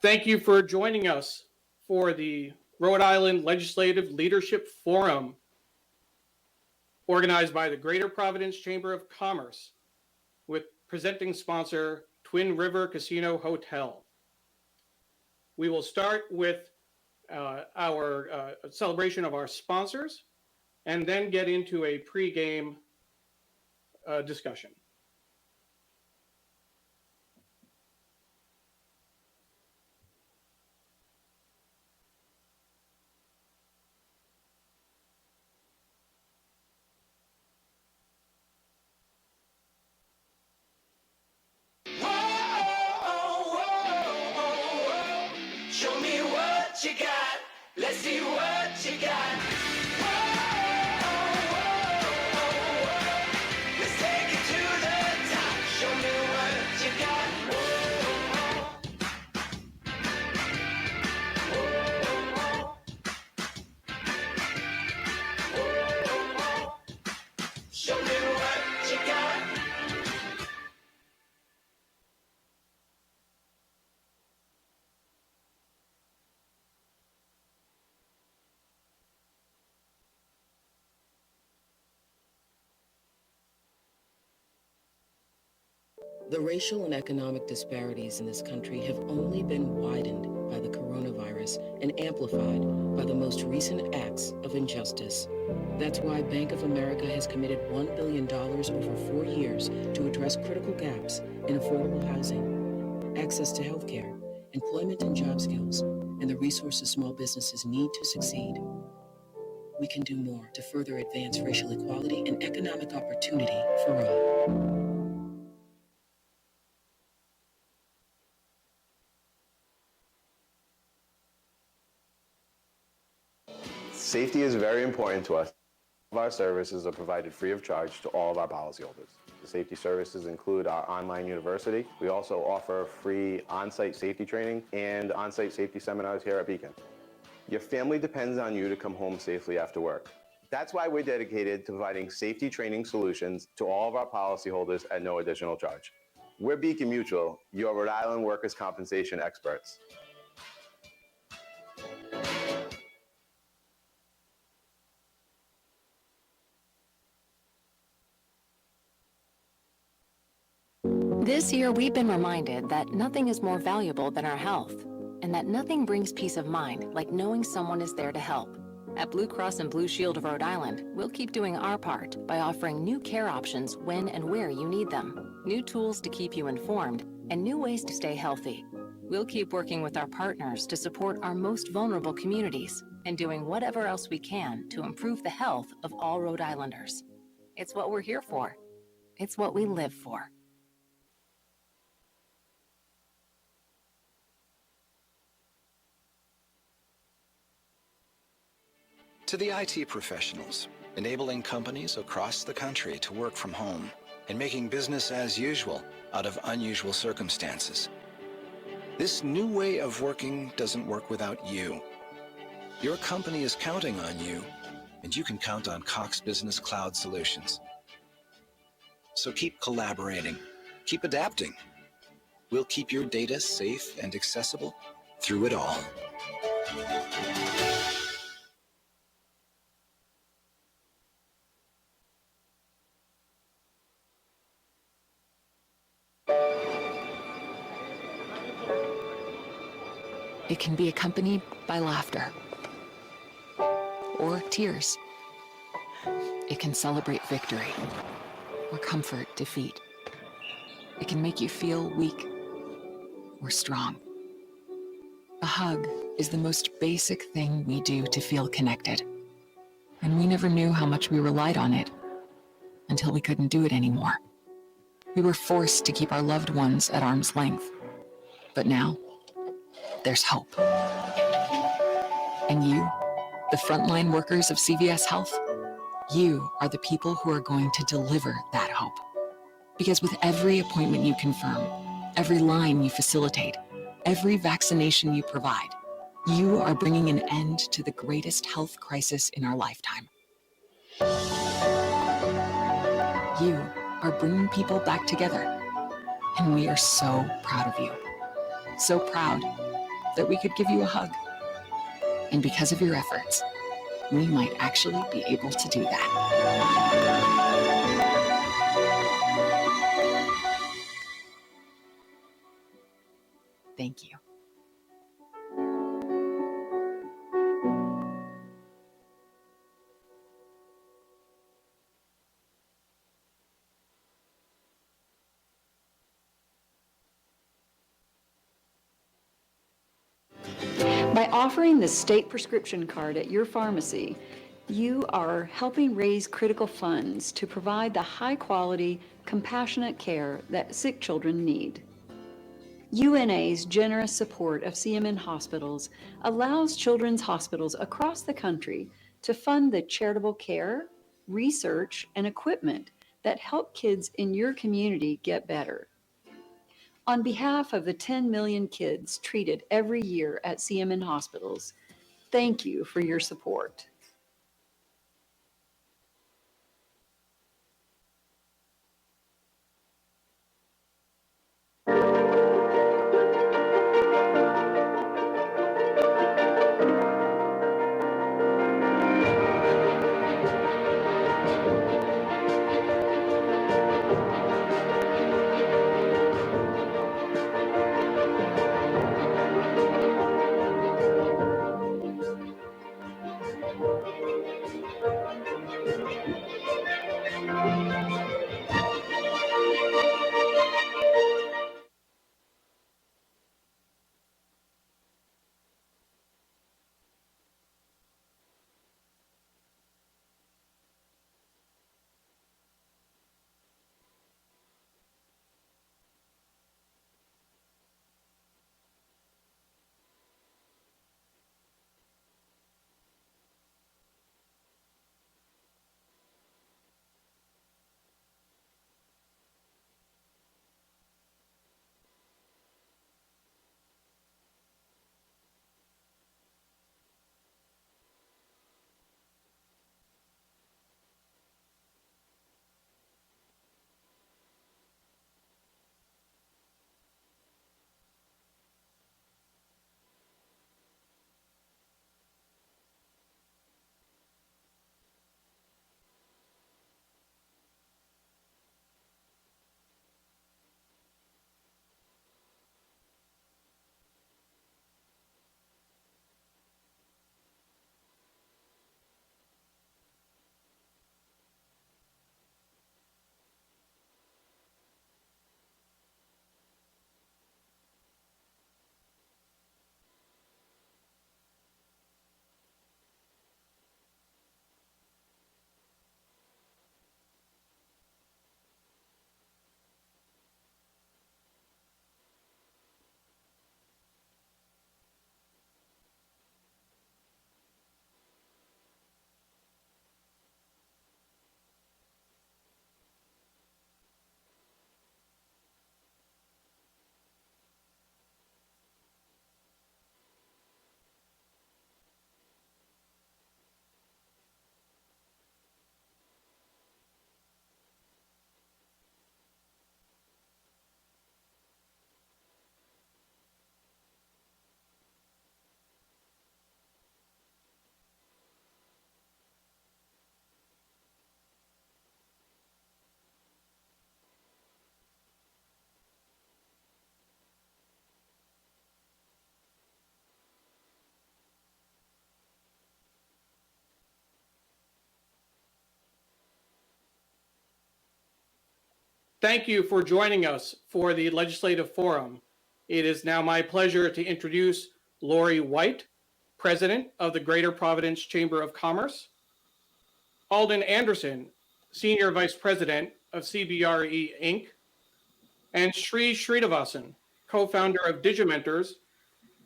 Thank you for joining us for the Rhode Island Legislative Leadership Forum, organized by the Greater Providence Chamber of Commerce, with presenting sponsor Twin River Casino Hotel. We will start with our celebration of our sponsors and then get into a pre-game discussion. Show me what you got. Let's see what you got. Let's take it to the top. Show me what you got. Show me what you got. The racial and economic disparities in this country have only been widened by the coronavirus and amplified by the most recent acts of injustice. That's why Bank of America has committed $1 billion over 4 years to address critical gaps in affordable housing, access to healthcare, employment and job skills, and the resources small businesses need to succeed. We can do more to further advance racial equality and economic opportunity for all. Safety is very important to us. All of our services are provided free of charge to all of our policyholders. The safety services include our online university. We also offer free on-site safety training and on-site safety seminars here at Beacon. Your family depends on you to come home safely after work. That's why we're dedicated to providing safety training solutions to all of our policyholders at no additional charge. We're Beacon Mutual, your Rhode Island workers' compensation experts. This year, we've been reminded that nothing is more valuable than our health, and that nothing brings peace of mind like knowing someone is there to help. At Blue Cross and Blue Shield of Rhode Island, we'll keep doing our part by offering new care options when and where you need them, new tools to keep you informed, and new ways to stay healthy. We'll keep working with our partners to support our most vulnerable communities and doing whatever else we can to improve the health of all Rhode Islanders. It's what we're here for. It's what we live for. To the IT professionals, enabling companies across the country to work from home and making business as usual out of unusual circumstances. This new way of working doesn't work without you. Your company is counting on you, and you can count on Cox Business Cloud Solutions. So keep collaborating, keep adapting. We'll keep your data safe and accessible through it all. It can be accompanied by laughter or tears. It can celebrate victory or comfort defeat. It can make you feel weak or strong. A hug is the most basic thing we do to feel connected. And we never knew how much we relied on it until we couldn't do it anymore. We were forced to keep our loved ones at arm's length. But now, there's hope. And you, the frontline workers of CVS Health, you are the people who are going to deliver that hope. Because with every appointment you confirm, every line you facilitate, every vaccination you provide, you are bringing an end to the greatest health crisis in our lifetime. You are bringing people back together, and we are so proud of you. So proud that we could give you a hug. And because of your efforts, we might actually be able to do that. Thank you. By offering the state prescription card at your pharmacy, you are helping raise critical funds to provide the high-quality, compassionate care that sick children need. UNA's generous support of CMN hospitals allows children's hospitals across the country to fund the charitable care, research, and equipment that help kids in your community get better. On behalf of the 10 million kids treated every year at CMN hospitals, thank you for your support. Thank you for joining us for the Legislative Forum. It is now my pleasure to introduce Lori White, President of the Greater Providence Chamber of Commerce, Alden Anderson, Senior Vice President of CBRE Inc., and Sri Srinivasan, co-founder of Digimentors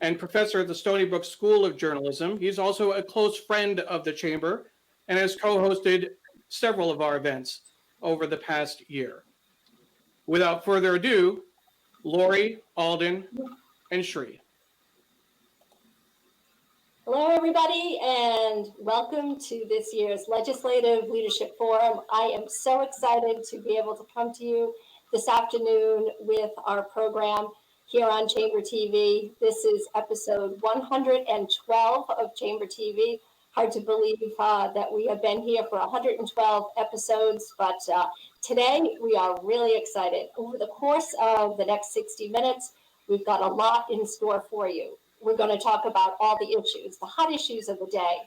and professor at the Stony Brook School of Journalism. He's also a close friend of the Chamber and has co-hosted several of our events over the past year. Without further ado, Lori, Alden, and Sri. Hello, everybody, and welcome to this year's Legislative Leadership Forum. I am so excited to be able to come to you this afternoon with our program. here on Chamber TV. This is episode 112 of Chamber TV. Hard to believe that we have been here for 112 episodes, but today we are really excited. Over the course of the next 60 minutes, we've got a lot in store for you. We're going to talk about all the issues, the hot issues of the day.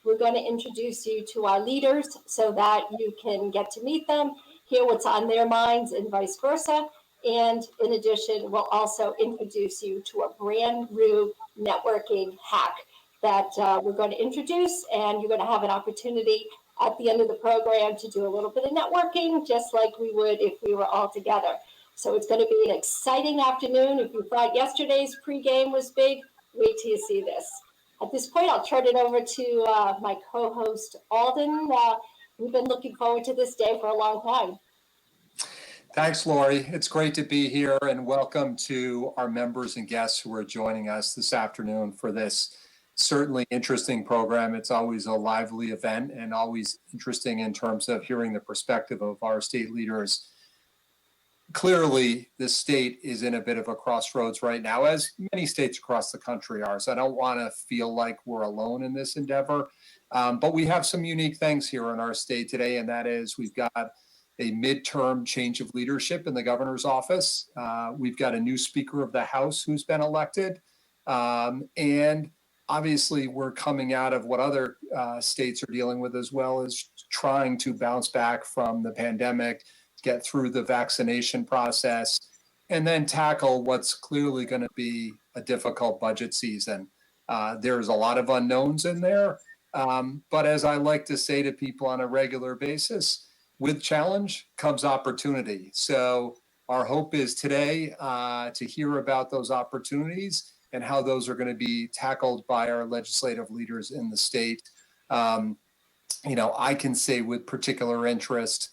We're going to introduce you to our leaders so that you can get to meet them, hear what's on their minds, and vice versa. And in addition, we'll also introduce you to a brand new networking hack that we're going to introduce, and you're going to have an opportunity at the end of the program to do a little bit of networking, just like we would if we were all together. So it's going to be an exciting afternoon. If you thought yesterday's pregame was big, wait till you see this. At this point, I'll turn it over to my co-host, Alden. We've been looking forward to this day for a long time. Thanks, Lori. It's great to be here, and welcome to our members and guests who are joining us this afternoon for this certainly interesting program. It's always a lively event and always interesting in terms of hearing the perspective of our state leaders. Clearly, the state is in a bit of a crossroads right now, as many states across the country are. So I don't want to feel like we're alone in this endeavor. But we have some unique things here in our state today, and that is we've got a midterm change of leadership in the governor's office. We've got a new Speaker of the House who's been elected. And obviously, we're coming out of what other states are dealing with, as well as trying to bounce back from the pandemic, get through the vaccination process, and then tackle what's clearly going to be a difficult budget season. There's a lot of unknowns in there. But as I like to say to people on a regular basis, with challenge comes opportunity. So our hope is today to hear about those opportunities and how those are going to be tackled by our legislative leaders in the state. I can say with particular interest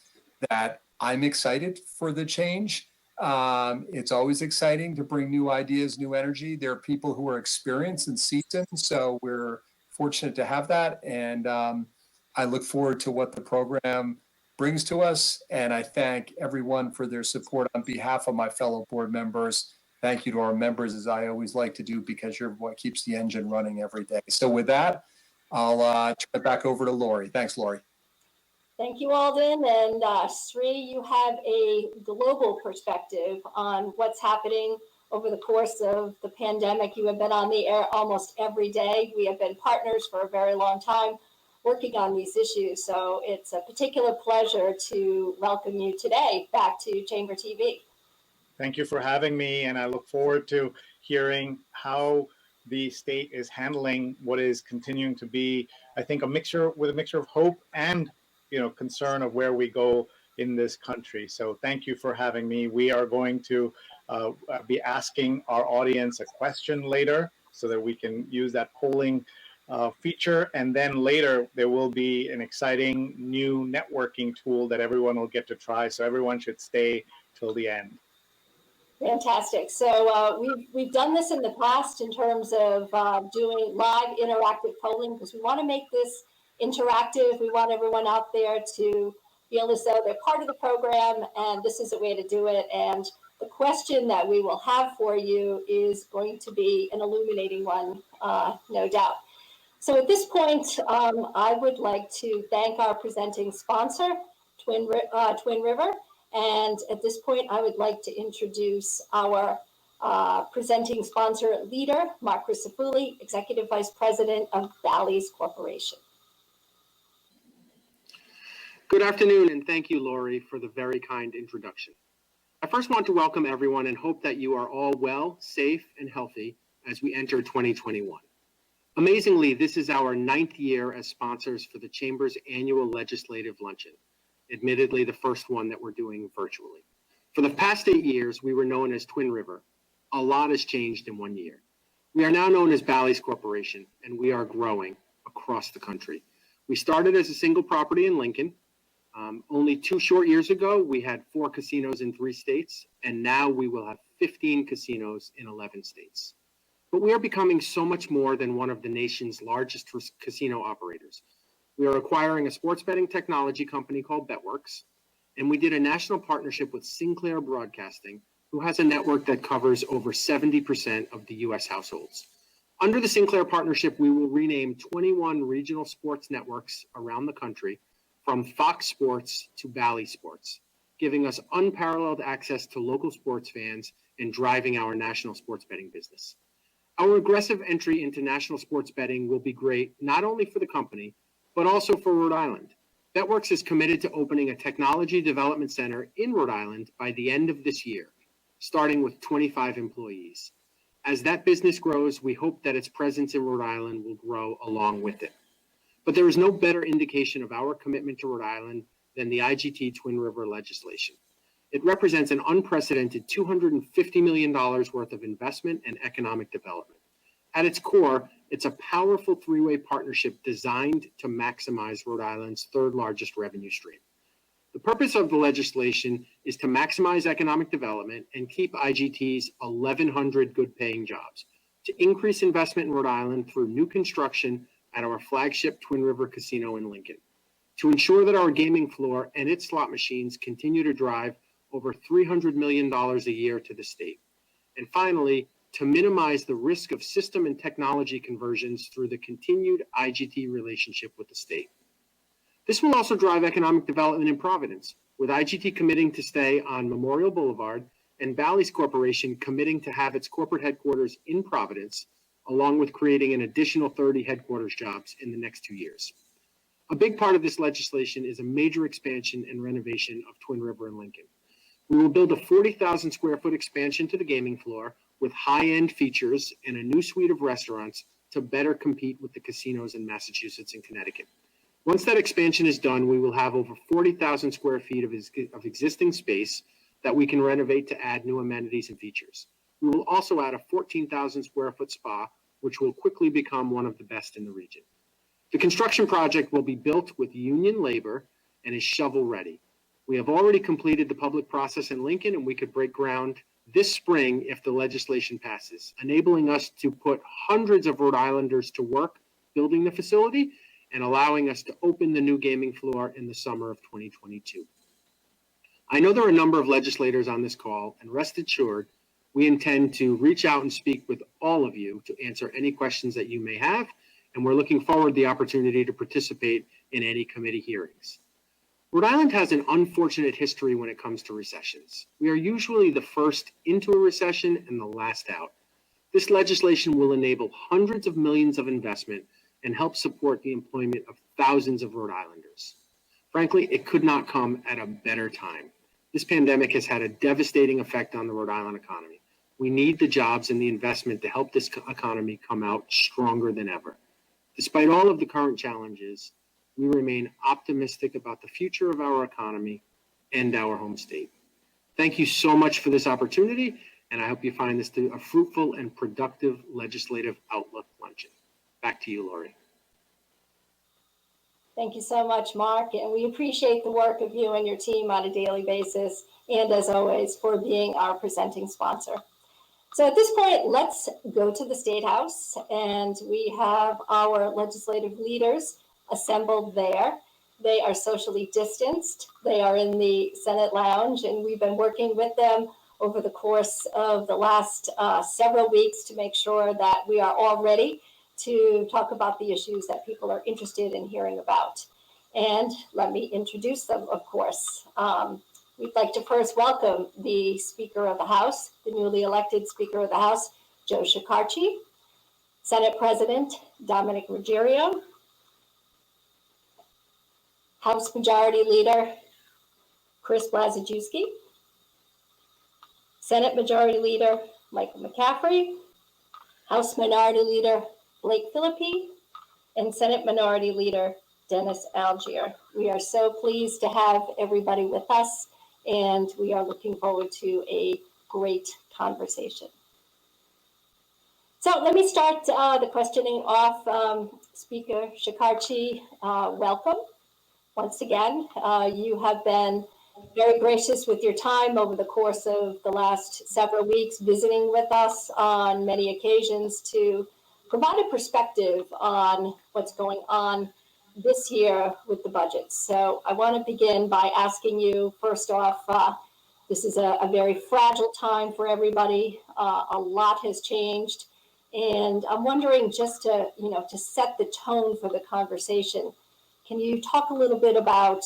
that I'm excited for the change. It's always exciting to bring new ideas, new energy. There are people who are experienced and seasoned, so we're fortunate to have that. And I look forward to what the program brings to us. And I thank everyone for their support on behalf of my fellow board members. Thank you to our members, as I always like to do, because you're what keeps the engine running every day. So with that, I'll turn it back over to Lori. Thanks, Lori. Thank you, Alden. And Sri, you have a global perspective on what's happening over the course of the pandemic. You have been on the air almost every day. We have been partners for a very long time working on these issues. So it's a particular pleasure to welcome you today back to Chamber TV. Thank you for having me, and I look forward to hearing how the state is handling what is continuing to be, I think, a mixture of hope and concern of where we go in this country. So thank you for having me. We are going to be asking our audience a question later so that we can use that polling feature. And then later there will be an exciting new networking tool that everyone will get to try. So everyone should stay till the end. Fantastic. So we've done this in the past in terms of doing live interactive polling, because we want to make this interactive. We want everyone out there to feel as though they're part of the program, and this is a way to do it. And the question that we will have for you is going to be an illuminating one, no doubt. So at this point, I would like to thank our presenting sponsor, Twin River. And at this point, I would like to introduce our presenting sponsor leader, Marc Crisafulll, Executive Vice President of Bally's Corporation. Good afternoon, and thank you, Lori, for the very kind introduction. I first want to welcome everyone and hope that you are all well, safe, and healthy as we enter 2021. Amazingly, this is our 9th year as sponsors for the Chamber's annual legislative luncheon, admittedly the first one that we're doing virtually. For the past 8 years, we were known as Twin River. A lot has changed in 1 year. We are now known as Bally's Corporation, and we are growing across the country. We started as a single property in Lincoln. Only 2 short years ago, we had 4 casinos in 3 states, and now we will have 15 casinos in 11 states. But we are becoming so much more than one of the nation's largest casino operators. We are acquiring a sports betting technology company called BetWorks, and we did a national partnership with Sinclair Broadcasting, who has a network that covers over 70% of the U.S. households. Under the Sinclair partnership, we will rename 21 regional sports networks around the country, from Fox Sports to Bally Sports, giving us unparalleled access to local sports fans and driving our national sports betting business. Our aggressive entry into national sports betting will be great not only for the company, but also for Rhode Island. BetWorks is committed to opening a technology development center in Rhode Island by the end of this year, starting with 25 employees. As that business grows, we hope that its presence in Rhode Island will grow along with it. But there is no better indication of our commitment to Rhode Island than the IGT Twin River legislation. It represents an unprecedented $250 million worth of investment and economic development. At its core, it's a powerful three-way partnership designed to maximize Rhode Island's third largest revenue stream. The purpose of the legislation is to maximize economic development and keep IGT's 1,100 good-paying jobs, to increase investment in Rhode Island through new construction at our flagship Twin River Casino in Lincoln, to ensure that our gaming floor and its slot machines continue to drive over $300 million a year to the state, and finally, to minimize the risk of system and technology conversions through the continued IGT relationship with the state. This will also drive economic development in Providence, with IGT committing to stay on Memorial Boulevard and Bally's Corporation committing to have its corporate headquarters in Providence, along with creating an additional 30 headquarters jobs in the next 2 years. A big part of this legislation is a major expansion and renovation of Twin River and Lincoln. We will build a 40,000 square foot expansion to the gaming floor with high-end features and a new suite of restaurants to better compete with the casinos in Massachusetts and Connecticut. Once that expansion is done, we will have over 40,000 square feet of existing space that we can renovate to add new amenities and features. We will also add a 14,000 square foot spa, which will quickly become one of the best in the region. The construction project will be built with union labor and is shovel ready. We have already completed the public process in Lincoln, and we could break ground this spring if the legislation passes, enabling us to put hundreds of Rhode Islanders to work building the facility and allowing us to open the new gaming floor in the summer of 2022. I know there are a number of legislators on this call, and rest assured, we intend to reach out and speak with all of you to answer any questions that you may have, and we're looking forward to the opportunity to participate in any committee hearings. Rhode Island has an unfortunate history when it comes to recessions. We are usually the first into a recession and the last out. This legislation will enable hundreds of millions of investment and help support the employment of thousands of Rhode Islanders. Frankly, it could not come at a better time. This pandemic has had a devastating effect on the Rhode Island economy. We need the jobs and the investment to help this economy come out stronger than ever. Despite all of the current challenges, we remain optimistic about the future of our economy and our home state. Thank you so much for this opportunity, and I hope you find this a fruitful and productive legislative outlook luncheon. Back to you, Lori. Thank you so much, Marc, and we appreciate the work of you and your team on a daily basis, and as always, for being our presenting sponsor. So at this point, let's go to the State House, and we have our legislative leaders assembled there. They are socially distanced. They are in the Senate lounge, and we've been working with them over the course of the last several weeks to make sure that we are all ready to talk about the issues that people are interested in hearing about. And let me introduce them, of course. We'd like to first welcome the Speaker of the House, the newly elected Speaker of the House, Joe Shekarchi, Senate President Dominic Ruggiero, House Majority Leader Chris Blazajewski, Senate Majority Leader Michael McCaffrey, House Minority Leader Blake Filippi, and Senate Minority Leader Dennis Algier. We are so pleased to have everybody with us, and we are looking forward to a great conversation. So let me start the questioning off. Speaker Shekarchi, welcome. Once again, you have been very gracious with your time over the course of the last several weeks, visiting with us on many occasions to provide a perspective on what's going on this year with the budget. So I want to begin by asking you, first off, This is a very fragile time for everybody. A lot has changed. And I'm wondering, just to, to set the tone for the conversation, can you talk a little bit about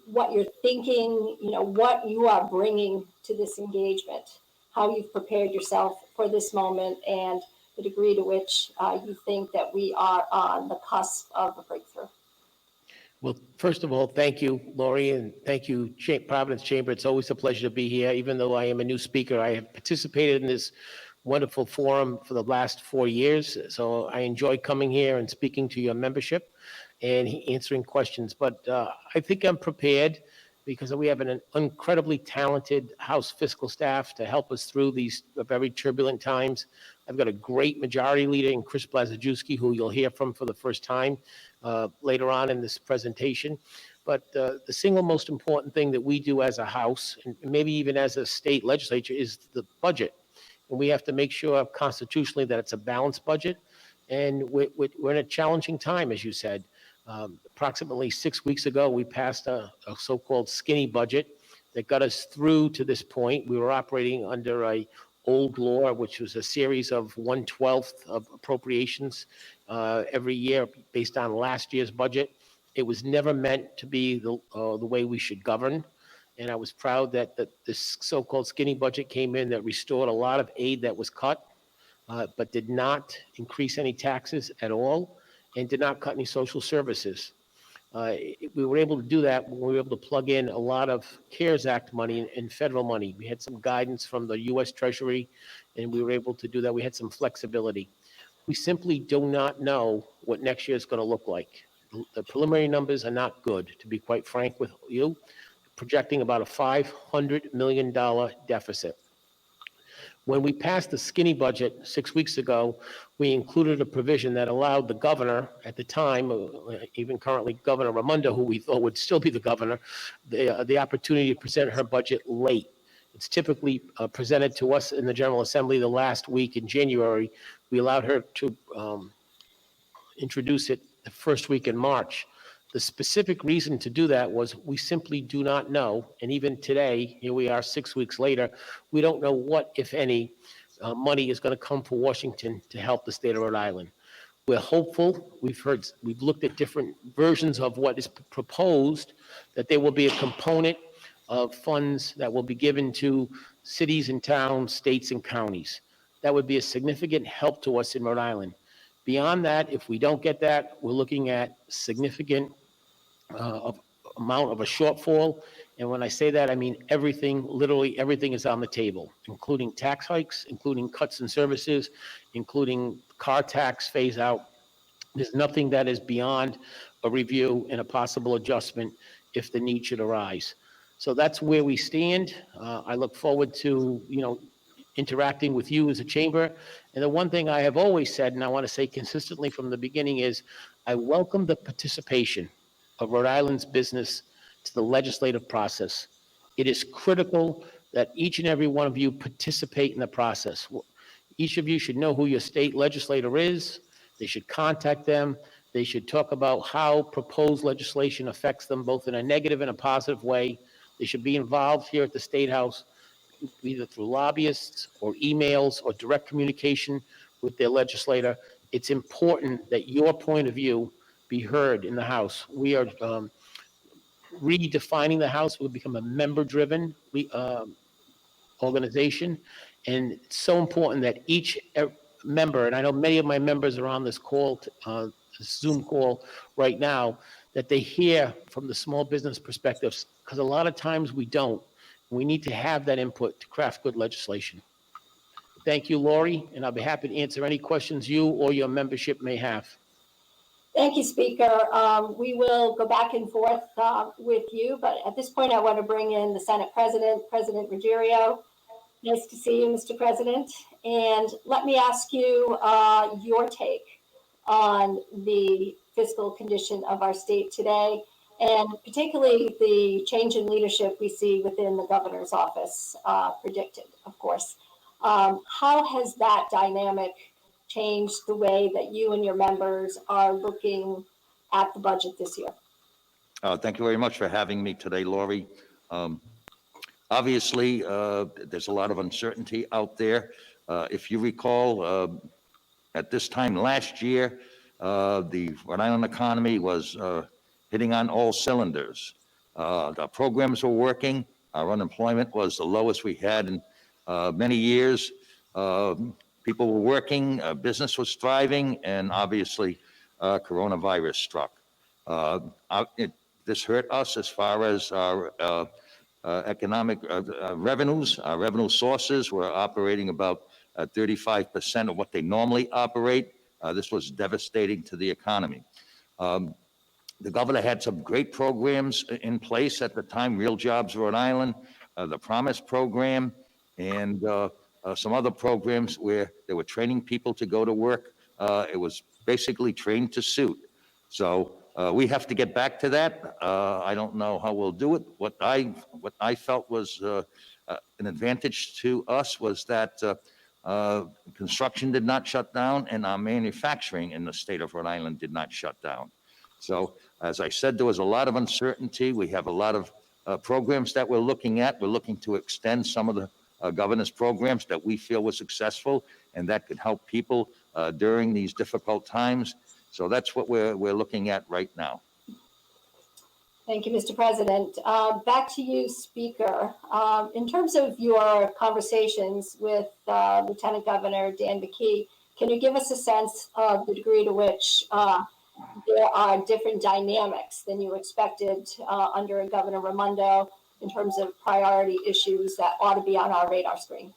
what you're thinking, what you are bringing to this engagement, how you've prepared yourself for this moment, and the degree to which you think that we are on the cusp of a breakthrough? Well, first of all, thank you, Lori, and thank you, Providence Chamber. It's always a pleasure to be here. Even though I am a new speaker, I have participated in this wonderful forum for the last 4 years. So I enjoy coming here and speaking to your membership and answering questions. But I think I'm prepared because we have an incredibly talented House fiscal staff to help us through these very turbulent times. I've got a great majority leader in Chris Blazajewski, who you'll hear from for the first time later on in this presentation. But the single most important thing that we do as a House, and maybe even as a state legislature, is the budget. And we have to make sure constitutionally that it's a balanced budget. And we're in a challenging time, as you said. Approximately 6 weeks ago, we passed a so-called skinny budget that got us through to this point. We were operating under a old law, which was a series of 1/12 of appropriations every year based on last year's budget. It was never meant to be the way we should govern. And I was proud that this so-called skinny budget came in that restored a lot of aid that was cut, but did not increase any taxes at all and did not cut any social services. We were able to do that when we were able to plug in a lot of CARES Act money and federal money. We had some guidance from the U.S. Treasury, and we were able to do that. We had some flexibility. We simply do not know what next year is going to look like. The preliminary numbers are not good, to be quite frank with you, projecting about a $500 million deficit. When we passed the skinny budget 6 weeks ago, we included a provision that allowed the governor at the time, even currently Governor Raimondo, who we thought would still be the governor, the opportunity to present her budget late. It's typically presented to us in the General Assembly the last week in January. We allowed her to introduce it the first week in March. The specific reason to do that was we simply do not know, and even today, here we are 6 weeks later, we don't know what, if any, money is going to come for Washington to help the state of Rhode Island. We're hopeful. We've looked at different versions of what is proposed, that there will be a component of funds that will be given to cities and towns, states and counties. That would be a significant help to us in Rhode Island. Beyond that, if we don't get that, we're looking at significant amount of a shortfall. And when I say that, I mean everything, literally everything is on the table, including tax hikes, including cuts in services, including car tax phase out. There's nothing that is beyond a review and a possible adjustment if the need should arise. So that's where we stand. I look forward to, interacting with you as a chamber. And the one thing I have always said, and I want to say consistently from the beginning, is I welcome the participation of Rhode Island's business to the legislative process. It is critical that each and every one of you participate in the process. Each of you should know who your state legislator is. They should contact them. They should talk about how proposed legislation affects them, both in a negative and a positive way. They should be involved here at the State House, either through lobbyists or emails or direct communication with their legislator. It's important that your point of view be heard in the House. We are redefining the House. We'll become a member-driven organization. And it's so important that each member, and I know many of my members are on this call, Zoom call right now, that they hear from the small business perspectives, because a lot of times we don't. We need to have that input to craft good legislation. Thank you, Lori, and I'll be happy to answer any questions you or your membership may have. Thank you, Speaker. We will go back and forth with you, but at this point, I want to bring in the Senate President, President Ruggiero. Nice to see you, Mr. President. And let me ask you your take on the fiscal condition of our state today, and particularly the change in leadership we see within the governor's office, predicted, of course. How has that dynamic changed the way that you and your members are looking at the budget this year? Thank you very much for having me today, Lori. Obviously, there's a lot of uncertainty out there. If you recall, at this time last year, the Rhode Island economy was hitting on all cylinders. The programs were working. Our unemployment was the lowest we had in many years. People were working, business was thriving, and obviously coronavirus struck. This hurt us as far as our economic revenues. Our revenue sources were operating about 35% of what they normally operate. This was devastating to the economy. The governor had some great programs in place at the time, Real Jobs Rhode Island, the Promise Program, and some other programs where they were training people to go to work. It was basically trained to suit. So we have to get back to that. I don't know how we'll do it. What I felt was an advantage to us was that construction did not shut down and our manufacturing in the state of Rhode Island did not shut down. So as I said, there was a lot of uncertainty. We have a lot of programs that we're looking at. We're looking to extend some of the governor's programs that we feel were successful and that could help people during these difficult times. So that's what we're looking at right now. Thank you, Mr. President. Back to you, Speaker. In terms of your conversations with Lieutenant Governor Dan McKee, can you give us a sense of the degree to which there are different dynamics than you expected under Governor Raimondo in terms of priority issues that ought to be on our radar screen?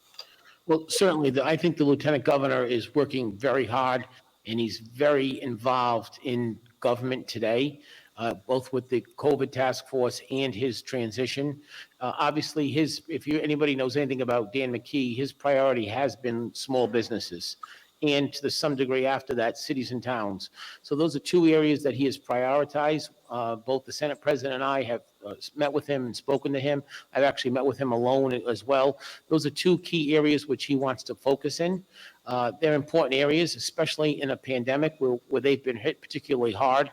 Well, certainly, I think the lieutenant governor is working very hard, and he's very involved in government today, both with the COVID task force and his transition. Obviously, anybody knows anything about Dan McKee, his priority has been small businesses, and to some degree after that, cities and towns. So those are two areas that he has prioritized. Both the Senate President and I have met with him and spoken to him. I've actually met with him alone as well. Those are two key areas which he wants to focus in. They're important areas, especially in a pandemic where they've been hit particularly hard.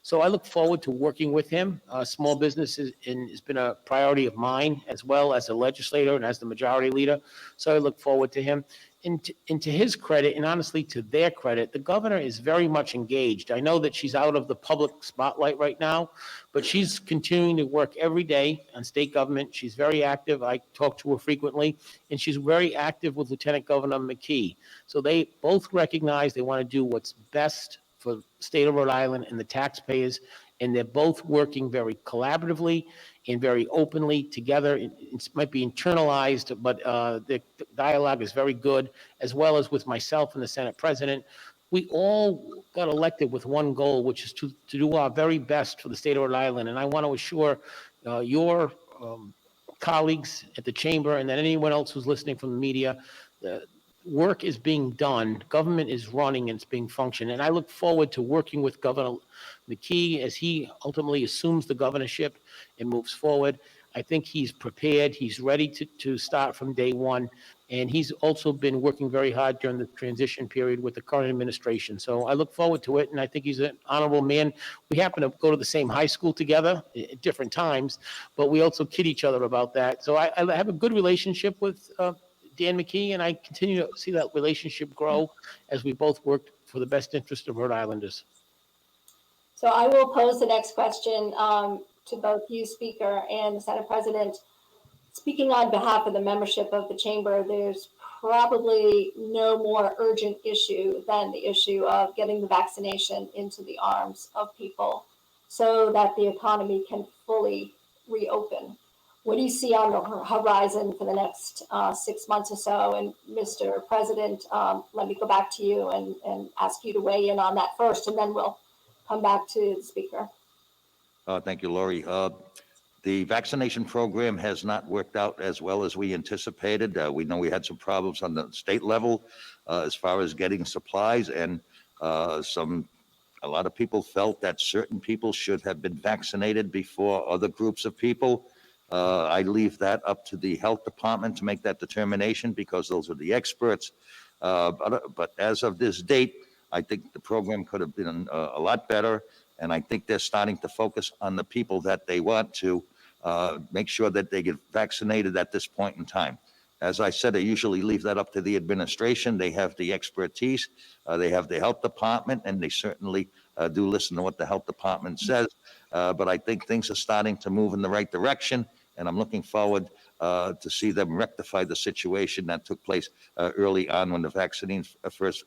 So I look forward to working with him. Small business has been a priority of mine as well as a legislator and as the majority leader. So I look forward to him. And to his credit, and honestly to their credit, the governor is very much engaged. I know that she's out of the public spotlight right now, but she's continuing to work every day on state government. She's very active. I talk to her frequently, and she's very active with Lieutenant Governor McKee. So they both recognize they want to do what's best for the state of Rhode Island and the taxpayers, and they're both working very collaboratively and very openly together. It might be internalized, but the dialogue is very good, as well as with myself and the Senate President. We all got elected with one goal, which is to do our very best for the state of Rhode Island. And I want to assure your colleagues at the chamber and then anyone else who's listening from the media, work is being done, government is running, and it's being functioned. And I look forward to working with Governor McKee as he ultimately assumes the governorship and moves forward. I think he's prepared. He's ready to start from day one. And he's also been working very hard during the transition period with the current administration. So I look forward to it. And I think he's an honorable man. We happen to go to the same high school together at different times, but we also kid each other about that. So I have a good relationship with Dan McKee, and I continue to see that relationship grow as we both work for the best interest of Rhode Islanders. So I will pose the next question to both you, Speaker, and the Senate President. Speaking on behalf of the membership of the chamber, there's probably no more urgent issue than the issue of getting the vaccination into the arms of people so that the economy can fully reopen. What do you see on the horizon for the next 6 months or so? And Mr. President, let me go back to you and ask you to weigh in on that first, and then we'll come back to the Speaker. Thank you, Lori. The vaccination program has not worked out as well as we anticipated. We know we had some problems on the state level as far as getting supplies, and a lot of people felt that certain people should have been vaccinated before other groups of people. I leave that up to the health department to make that determination because those are the experts. But as of this date, I think the program could have been a lot better. And I think they're starting to focus on the people that they want to make sure that they get vaccinated at this point in time. As I said, I usually leave that up to the administration. They have the expertise, they have the health department, and they certainly do listen to what the health department says. But I think things are starting to move in the right direction, and I'm looking forward to see them rectify the situation that took place early on when the vaccines first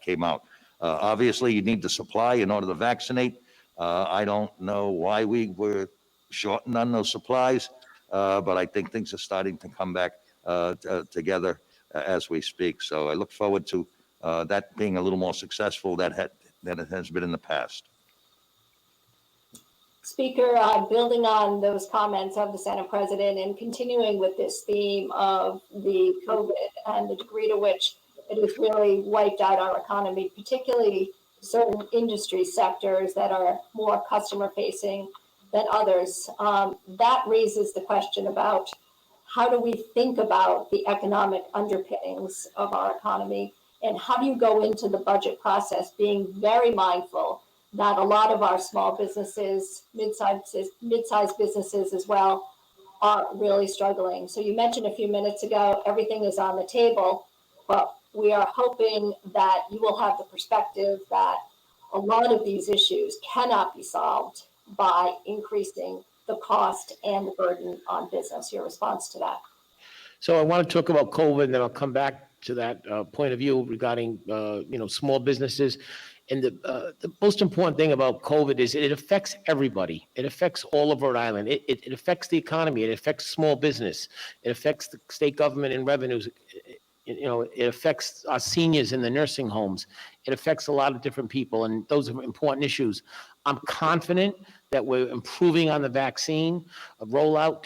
came out. Obviously, you need the supply in order to vaccinate. I don't know why we were shortened on those supplies, but I think things are starting to come back together as we speak. So I look forward to that being a little more successful than it has been in the past. Speaker, building on those comments of the Senate President and continuing with this theme of the COVID and the degree to which it has really wiped out our economy, particularly certain industry sectors that are more customer facing than others, that raises the question about how do we think about the economic underpinnings of our economy, and how do you go into the budget process being very mindful that a lot of our small businesses, mid-sized businesses as well, are really struggling. So you mentioned a few minutes ago, everything is on the table, but we are hoping that you will have the perspective that a lot of these issues cannot be solved by increasing the cost and the burden on business. Your response to that? So I want to talk about COVID, and then I'll come back to that point of view regarding, small businesses. And the most important thing about COVID is it affects everybody. It affects all of Rhode Island. It affects the economy. It affects small business. It affects the state government and revenues. It affects our seniors in the nursing homes. It affects a lot of different people, and those are important issues. I'm confident that we're improving on the vaccine, rollout,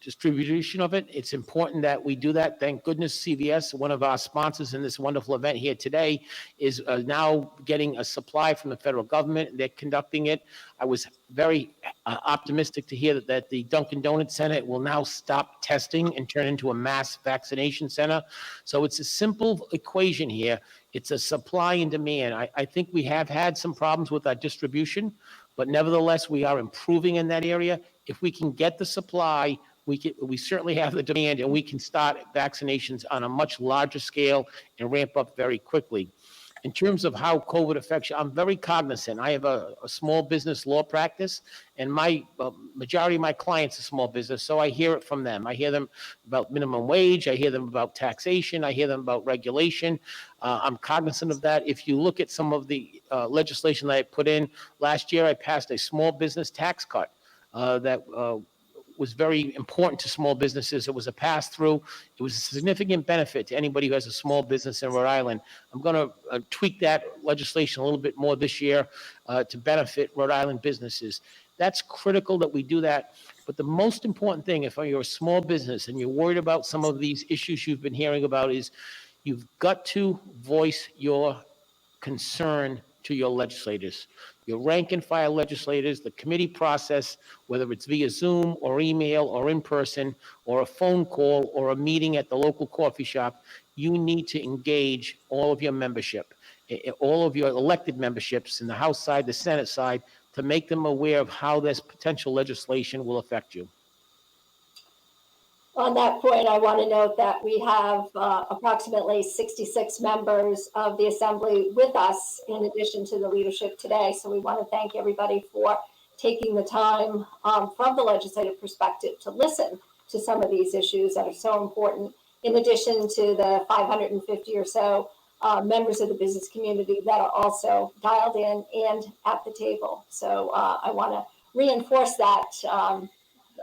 distribution of it. It's important that we do that. Thank goodness CVS, one of our sponsors in this wonderful event here today, is now getting a supply from the federal government. They're conducting it. I was very optimistic to hear that the Dunkin' Donuts Center will now stop testing and turn into a mass vaccination center. So it's a simple equation here. It's a supply and demand. I think we have had some problems with our distribution, but nevertheless, we are improving in that area. If we can get the supply, we certainly have the demand, and we can start vaccinations on a much larger scale and ramp up very quickly. In terms of how COVID affects you, I'm very cognizant. I have a small business law practice, and my majority of my clients are small business, so I hear it from them. I hear them about minimum wage. I hear them about taxation. I hear them about regulation. I'm cognizant of that. If you look at some of the legislation that I put in, last year I passed a small business tax cut that was very important to small businesses. It was a pass-through. It was a significant benefit to anybody who has a small business in Rhode Island. I'm going to tweak that legislation a little bit more this year to benefit Rhode Island businesses. That's critical that we do that. But the most important thing, if you're a small business and you're worried about some of these issues you've been hearing about, is you've got to voice your concern to your legislators. Your rank and file legislators, the committee process, whether it's via Zoom or email or in person or a phone call or a meeting at the local coffee shop, you need to engage all of your membership, all of your elected memberships in the House side, the Senate side, to make them aware of how this potential legislation will affect you. On that point, I want to note that we have approximately 66 members of the Assembly with us in addition to the leadership today. So we want to thank everybody for taking the time from the legislative perspective to listen to some of these issues that are so important, in addition to the 550 or so members of the business community that are also dialed in and at the table. So I want to reinforce that,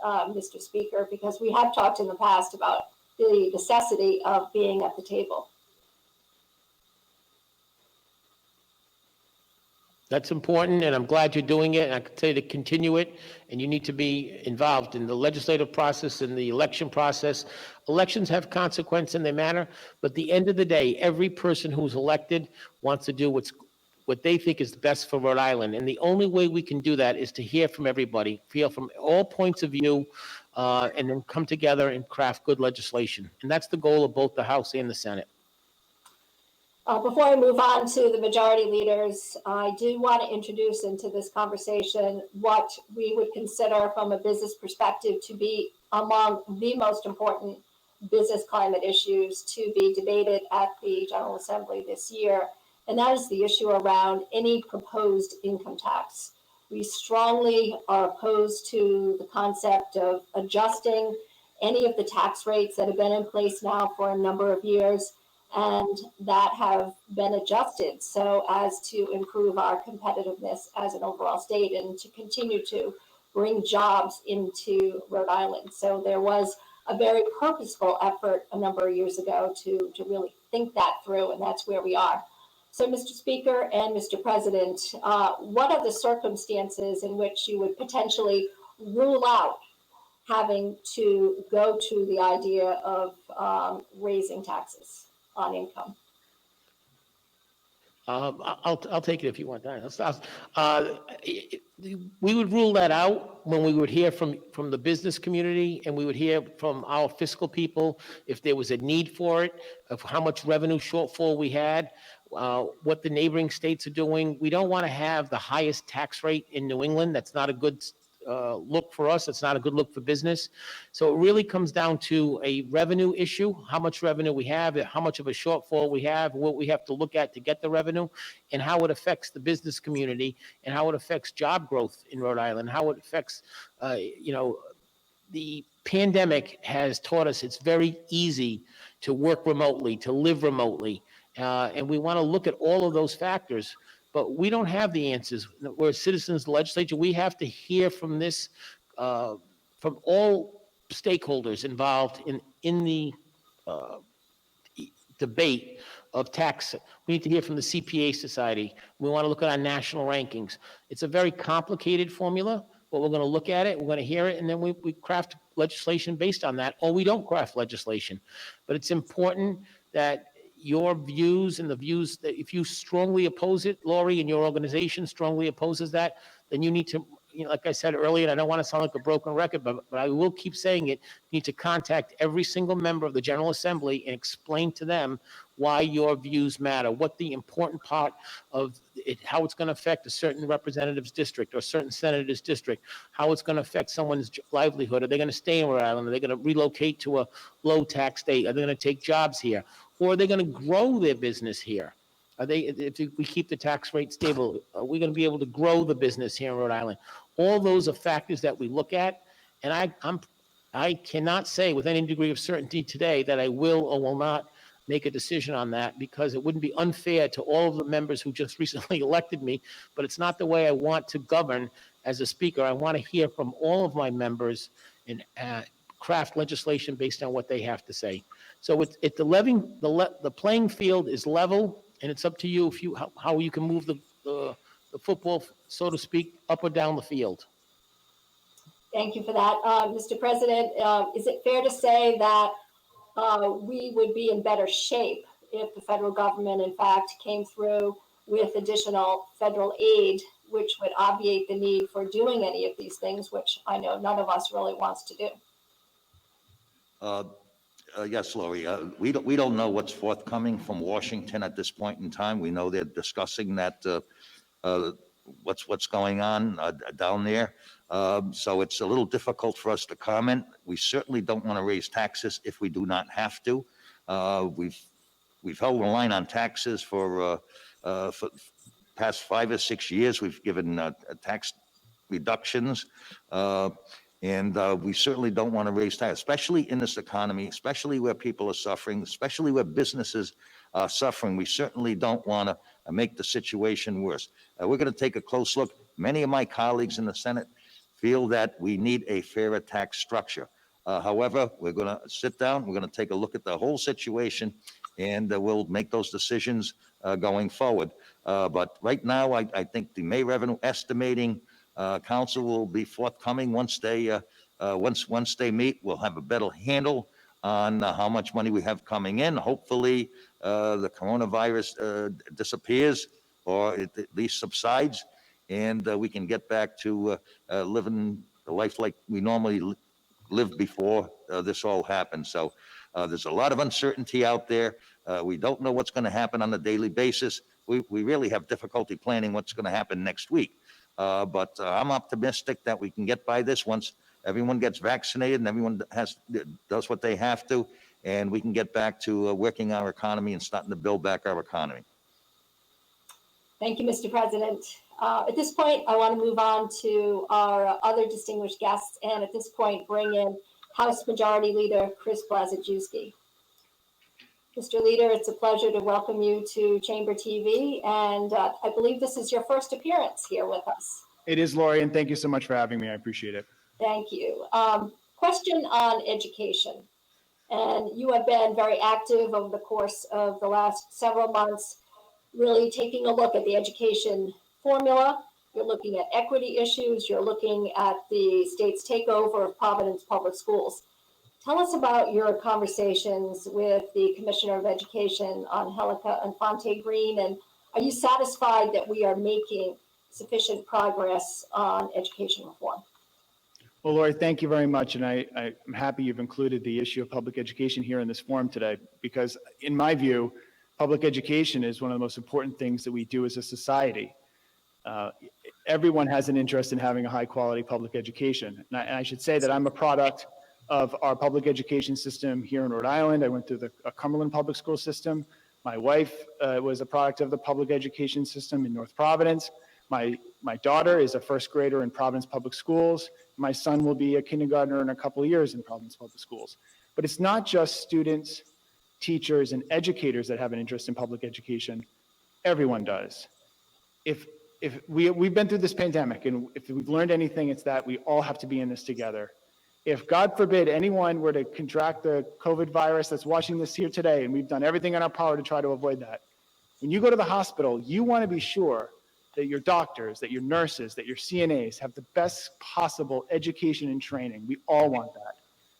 Mr. Speaker, because we have talked in the past about the necessity of being at the table. That's important, and I'm glad you're doing it. And I can tell you to continue it, and you need to be involved in the legislative process and the election process. Elections have consequence and they matter, but at the end of the day, every person who's elected wants to do what they think is best for Rhode Island. And the only way we can do that is to hear from everybody, hear from all points of view, and then come together and craft good legislation. And that's the goal of both the House and the Senate. Before I move on to the majority leaders, I do want to introduce into this conversation what we would consider from a business perspective to be among the most important business climate issues to be debated at the General Assembly this year, and that is the issue around any proposed income tax. We strongly are opposed to the concept of adjusting any of the tax rates that have been in place now for a number of years and that have been adjusted so as to improve our competitiveness as an overall state and to continue to bring jobs into Rhode Island. So there was a very purposeful effort a number of years ago to really think that through, and that's where we are. So, Mr. Speaker and Mr. President, what are the circumstances in which you would potentially rule out having to go to the idea of raising taxes on income? I'll take it if you want that. We would rule that out when we would hear from the business community and we would hear from our fiscal people if there was a need for it, of how much revenue shortfall we had, what the neighboring states are doing. We don't want to have the highest tax rate in New England. That's not a good look for us. It's not a good look for business. So it really comes down to a revenue issue, how much revenue we have, how much of a shortfall we have, what we have to look at to get the revenue, and how it affects the business community, and how it affects job growth in Rhode Island, how it affects, the pandemic has taught us it's very easy to work remotely, to live remotely. And we want to look at all of those factors. But we don't have the answers. We're citizens of the legislature. We have to hear from this, from all stakeholders involved in the debate of tax. We need to hear from the CPA Society. We want to look at our national rankings. It's a very complicated formula, but we're going to look at it, we're going to hear it, and then we craft legislation based on that, or we don't craft legislation. But it's important that your views and the views that if you strongly oppose it, Lori, and your organization strongly opposes that, then you need to, like I said earlier, and I don't want to sound like a broken record, but I will keep saying it, you need to contact every single member of the General Assembly and explain to them why your views matter, what the important part of it, how it's going to affect a certain representative's district or a certain senator's district, how it's going to affect someone's livelihood. Are they going to stay in Rhode Island? Are they going to relocate to a low tax state? Are they going to take jobs here? Or are they going to grow their business here? Are they, if we keep the tax rate stable, are we going to be able to grow the business here in Rhode Island? All those are factors that we look at. And I cannot say with any degree of certainty today that I will or will not make a decision on that, because it wouldn't be unfair to all of the members who just recently elected me, but it's not the way I want to govern as a speaker. I want to hear from all of my members and craft legislation based on what they have to say. So it's the playing field is level, and it's up to you how you can move the football, so to speak, up or down the field. Thank you for that. Mr. President, is it fair to say that we would be in better shape if the federal government, in fact, came through with additional federal aid, which would obviate the need for doing any of these things, which I know none of us really wants to do? Yes, Lori. We don't know what's forthcoming from Washington at this point in time. We know they're discussing that what's going on down there. So it's a little difficult for us to comment. We certainly don't want to raise taxes if we do not have to. We've held the line on taxes for past 5 or 6 years. We've given tax reductions. And we certainly don't want to raise taxes, especially in this economy, especially where people are suffering, especially where businesses are suffering. We certainly don't want to make the situation worse. We're going to take a close look. Many of my colleagues in the Senate feel that we need a fairer tax structure. However, we're going to sit down, we're going to take a look at the whole situation, and we'll make those decisions going forward. But right now, I think the May Revenue Estimating Council will be forthcoming once they meet. We'll have a better handle on how much money we have coming in. Hopefully, the coronavirus disappears, or it at least subsides, and we can get back to living the life like we normally lived before this all happened. So there's a lot of uncertainty out there. We don't know what's going to happen on a daily basis. We really have difficulty planning what's going to happen next week. But I'm optimistic that we can get by this once everyone gets vaccinated and everyone does what they have to, and we can get back to working our economy and starting to build back our economy. Thank you, Mr. President. At this point, I want to move on to our other distinguished guests, and at this point, bring in House Majority Leader Chris Blazajewski. Mr. Leader, it's a pleasure to welcome you to Chamber TV, and I believe this is your first appearance here with us. It is, Lori, and thank you so much for having me. I appreciate it. Thank you. Question on education. And you have been very active over the course of the last several months, really taking a look at the education formula. You're looking at equity issues. You're looking at the state's takeover of Providence Public Schools. Tell us about your conversations with the Commissioner of Education Angelica Infante Green, and are you satisfied that we are making sufficient progress on education reform? Well, Lori, thank you very much, and I'm happy you've included the issue of public education here in this forum today, because in my view, public education is one of the most important things that we do as a society. Everyone has an interest in having a high-quality public education, and I should say that I'm a product of our public education system here in Rhode Island. I went through the Cumberland public school system. My wife was a product of the public education system in North Providence. My daughter is a first grader in Providence Public Schools. My son will be a kindergartner in a couple of years in Providence Public Schools. But it's not just students, teachers, and educators that have an interest in public education. Everyone does. If we've been through this pandemic, and if we've learned anything, it's that we all have to be in this together. If, God forbid, anyone were to contract the COVID virus that's watching this here today, and we've done everything in our power to try to avoid that, when you go to the hospital, you want to be sure that your doctors, that your nurses, that your CNAs have the best possible education and training. We all want that.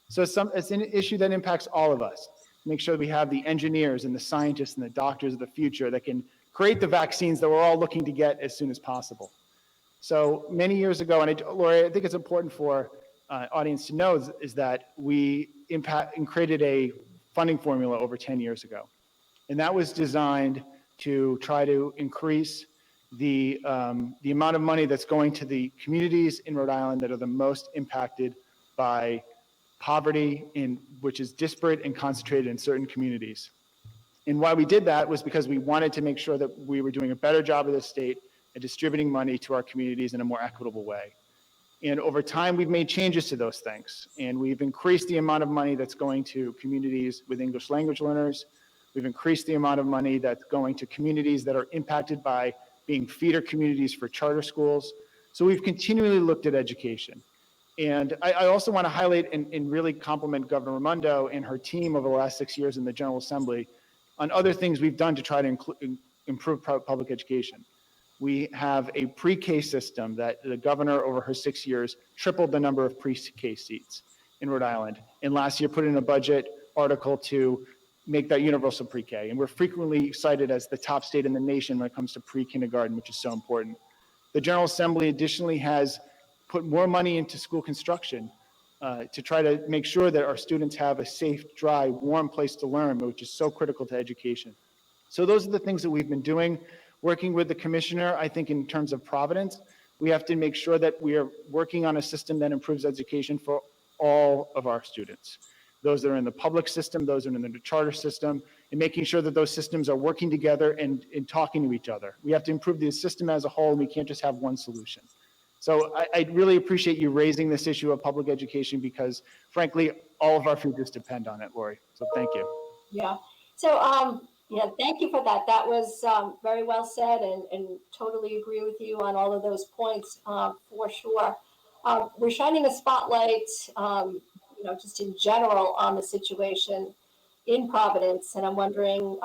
So it's an issue that impacts all of us. Make sure that we have the engineers and the scientists and the doctors of the future that can create the vaccines that we're all looking to get as soon as possible. So many years ago, and Lori, I think it's important for audience to know is that we created a funding formula over 10 years ago. And that was designed to try to increase the amount of money that's going to the communities in Rhode Island that are the most impacted by poverty, which is disparate and concentrated in certain communities. And why we did that was because we wanted to make sure that we were doing a better job of the state at distributing money to our communities in a more equitable way. And over time, we've made changes to those things. And we've increased the amount of money that's going to communities with English language learners. We've increased the amount of money that's going to communities that are impacted by being feeder communities for charter schools. So we've continually looked at education. And I also want to highlight and really compliment Governor Raimondo and her team over the last 6 years in the General Assembly on other things we've done to try to improve public education. We have a pre-K system that the governor over her 6 years tripled the number of pre-K seats in Rhode Island. And last year put in a budget article to make that universal pre-K. And we're frequently cited as the top state in the nation when it comes to pre-kindergarten, which is so important. The General Assembly additionally has put more money into school construction to try to make sure that our students have a safe, dry, warm place to learn, which is so critical to education. So those are the things that we've been doing. Working with the commissioner, I think in terms of Providence, we have to make sure that we are working on a system that improves education for all of our students. Those that are in the public system, those that are in the charter system, and making sure that those systems are working together and talking to each other. We have to improve the system as a whole, and we can't just have one solution. So I really appreciate you raising this issue of public education because, frankly, all of our futures depend on it, Lori. So thank you. Yeah. So, thank you for that. That was very well said, and totally agree with you on all of those points for sure. We're shining a spotlight, just in general on the situation in Providence, and I'm wondering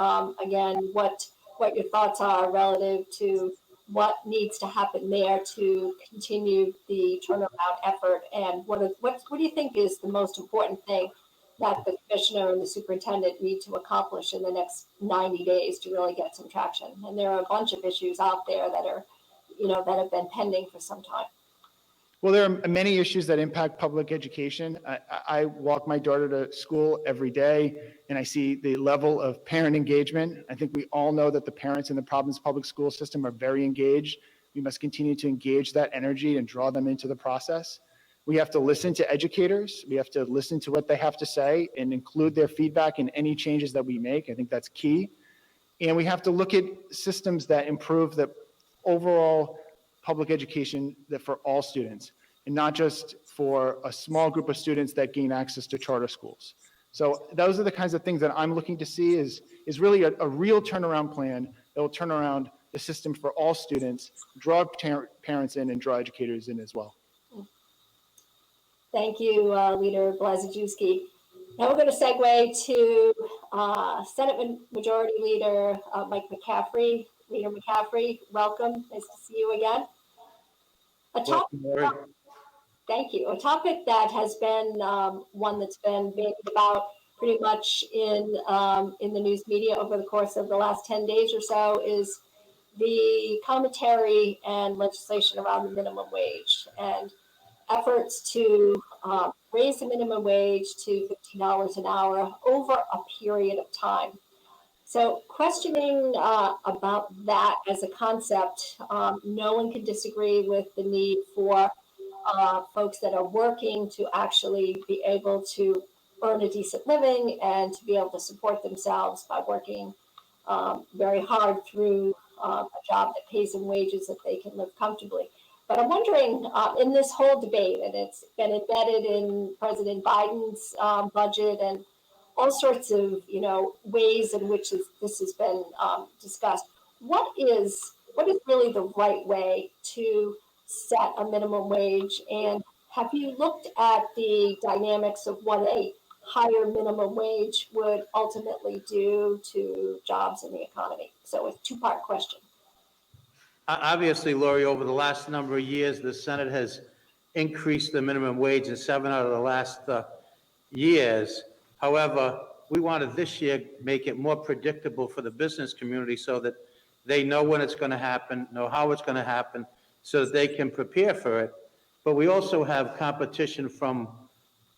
again what your thoughts are relative to what needs to happen there to continue the turnaround effort, and what do you think is the most important thing that the commissioner and the superintendent need to accomplish in the next 90 days to really get some traction? And there are a bunch of issues out there that are, that have been pending for some time. Well, there are many issues that impact public education. I walk my daughter to school every day, and I see the level of parent engagement. I think we all know that the parents in the Providence public school system are very engaged. We must continue to engage that energy and draw them into the process. We have to listen to educators. We have to listen to what they have to say and include their feedback in any changes that we make. I think that's key. And we have to look at systems that improve the overall public education that for all students, and not just for a small group of students that gain access to charter schools. So those are the kinds of things that I'm looking to see is really a real turnaround plan that will turn around the system for all students, draw parents in and draw educators in as well. Thank you, Leader Blazajewski. Now we're going to segue to Senate Majority Leader Mike McCaffrey. Leader McCaffrey, welcome. Nice to see you again. Thank you. A topic that has been one that's been bandied about pretty much in the news media over the course of the last 10 days or so is the commentary and legislation around the minimum wage and efforts to raise the minimum wage to $15 an hour over a period of time. So questioning about that as a concept, no one can disagree with the need for folks that are working to actually be able to earn a decent living and to be able to support themselves by working very hard through a job that pays them wages that they can live comfortably. But I'm wondering, in this whole debate, and it's been embedded in President Biden's budget and all sorts of, ways in which this has been discussed. What is really the right way to set a minimum wage? And have you looked at the dynamics of what a higher minimum wage would ultimately do to jobs in the economy? So it's a two-part question. Obviously, Lori, over the last number of years, the Senate has increased the minimum wage in 7 out of the last years. However, we wanted this year make it more predictable for the business community so that they know when it's going to happen, know how it's going to happen, so that they can prepare for it. But we also have competition from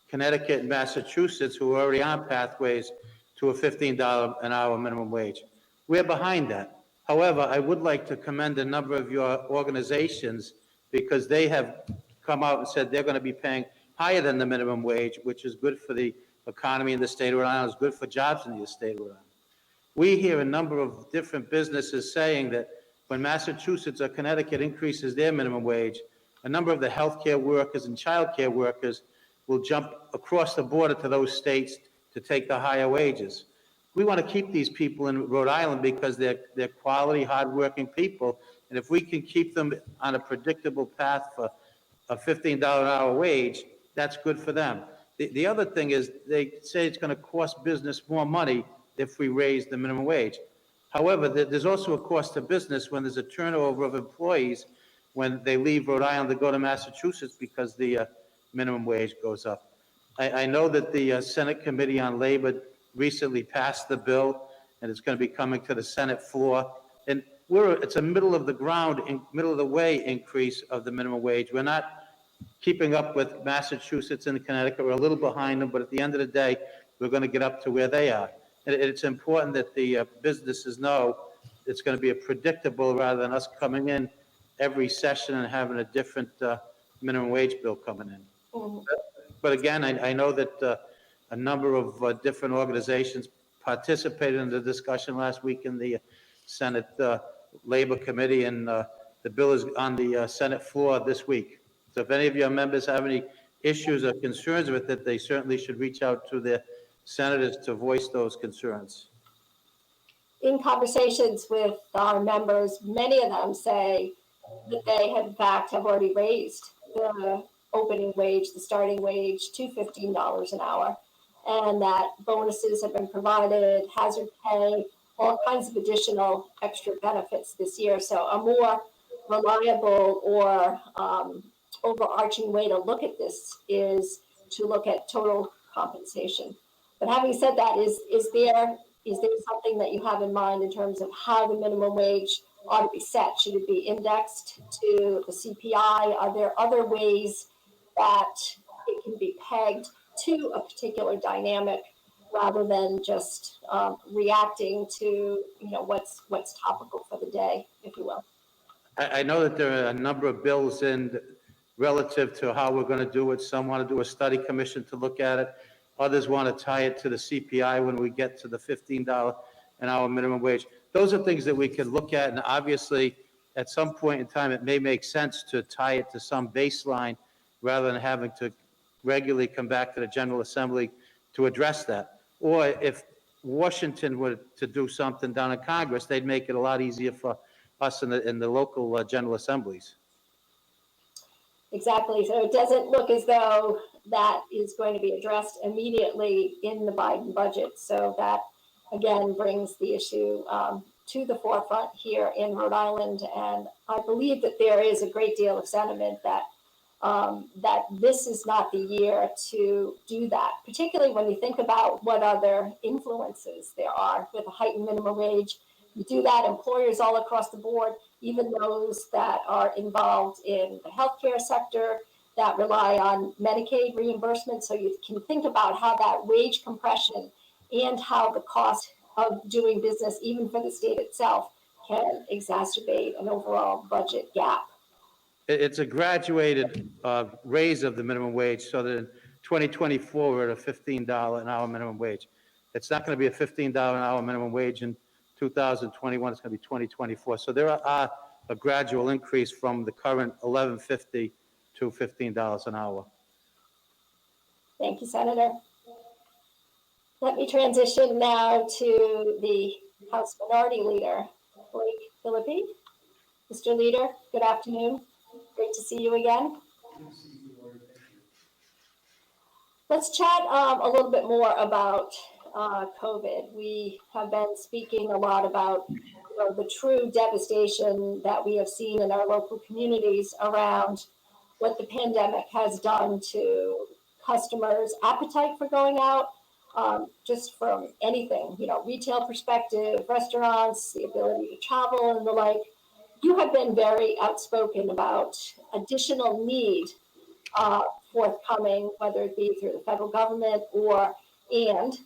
Connecticut and Massachusetts who are already on pathways to a $15 an hour minimum wage. We're behind that. However, I would like to commend a number of your organizations because they have come out and said they're going to be paying higher than the minimum wage, which is good for the economy in the state of Rhode Island, is good for jobs in the state of Rhode Island. We hear a number of different businesses saying that when Massachusetts or Connecticut increases their minimum wage, a number of the healthcare workers and childcare workers will jump across the border to those states to take the higher wages. We want to keep these people in Rhode Island because they're quality, hardworking people. And if we can keep them on a predictable path for a $15 an hour wage, that's good for them. The other thing is they say it's going to cost business more money if we raise the minimum wage. However, there's also a cost to business when there's a turnover of employees when they leave Rhode Island to go to Massachusetts because the minimum wage goes up. I know that the Senate Committee on Labor recently passed the bill, and it's going to be coming to the Senate floor. And it's a middle of the way increase of the minimum wage. We're not keeping up with Massachusetts and Connecticut. We're a little behind them, but at the end of the day, we're going to get up to where they are. And it's important that the businesses know it's going to be a predictable rather than us coming in every session and having a different minimum wage bill coming in. Mm-hmm. But again, I know that a number of different organizations participated in the discussion last week in the Senate Labor Committee, and the bill is on the Senate floor this week. So if any of your members have any issues or concerns with it, they certainly should reach out to their senators to voice those concerns. In conversations with our members, many of them say that they have, in fact, have already raised the opening wage, the starting wage, to $15 an hour, and that bonuses have been provided, hazard pay, all kinds of additional extra benefits this year. So a more reliable or overarching way to look at this is to look at total compensation. But having said that, is there something that you have in mind in terms of how the minimum wage ought to be set? Should it be indexed to the CPI? Are there other ways that it can be pegged to a particular dynamic rather than just reacting to what's topical for the day, if you will? I know that there are a number of bills in relative to how we're going to do it. Some want to do a study commission to look at it. Others want to tie it to the CPI when we get to the $15 an hour minimum wage. Those are things that we can look at, and obviously, at some point in time, it may make sense to tie it to some baseline rather than having to regularly come back to the General Assembly to address that. Or if Washington were to do something down in Congress, they'd make it a lot easier for us in the local General Assemblies. Exactly. So it doesn't look as though that is going to be addressed immediately in the Biden budget. So that, again, brings the issue to the forefront here in Rhode Island. And I believe that there is a great deal of sentiment that that this is not the year to do that, particularly when you think about what other influences there are with a heightened minimum wage. You do that, employers all across the board, even those that are involved in the healthcare sector, that rely on Medicaid reimbursement. So you can think about how that wage compression and how the cost of doing business, even for the state itself, can exacerbate an overall budget gap. It's a graduated raise of the minimum wage, so that in 2024, we're at a $15 an hour minimum wage. It's not going to be a $15 an hour minimum wage in 2021. It's going to be 2024. So there are a gradual increase from the current $11.50 to $15 an hour. Thank you, Senator. Let me transition now to the House Minority Leader, Filippi. Mr. Leader, good afternoon. Great to see you again. Let's chat a little bit more about COVID. We have been speaking a lot about the true devastation that we have seen in our local communities around what the pandemic has done to customers' appetite for going out, just from anything, retail perspective, restaurants, the ability to travel and the like. You have been very outspoken about additional need forthcoming, whether it be through the federal government and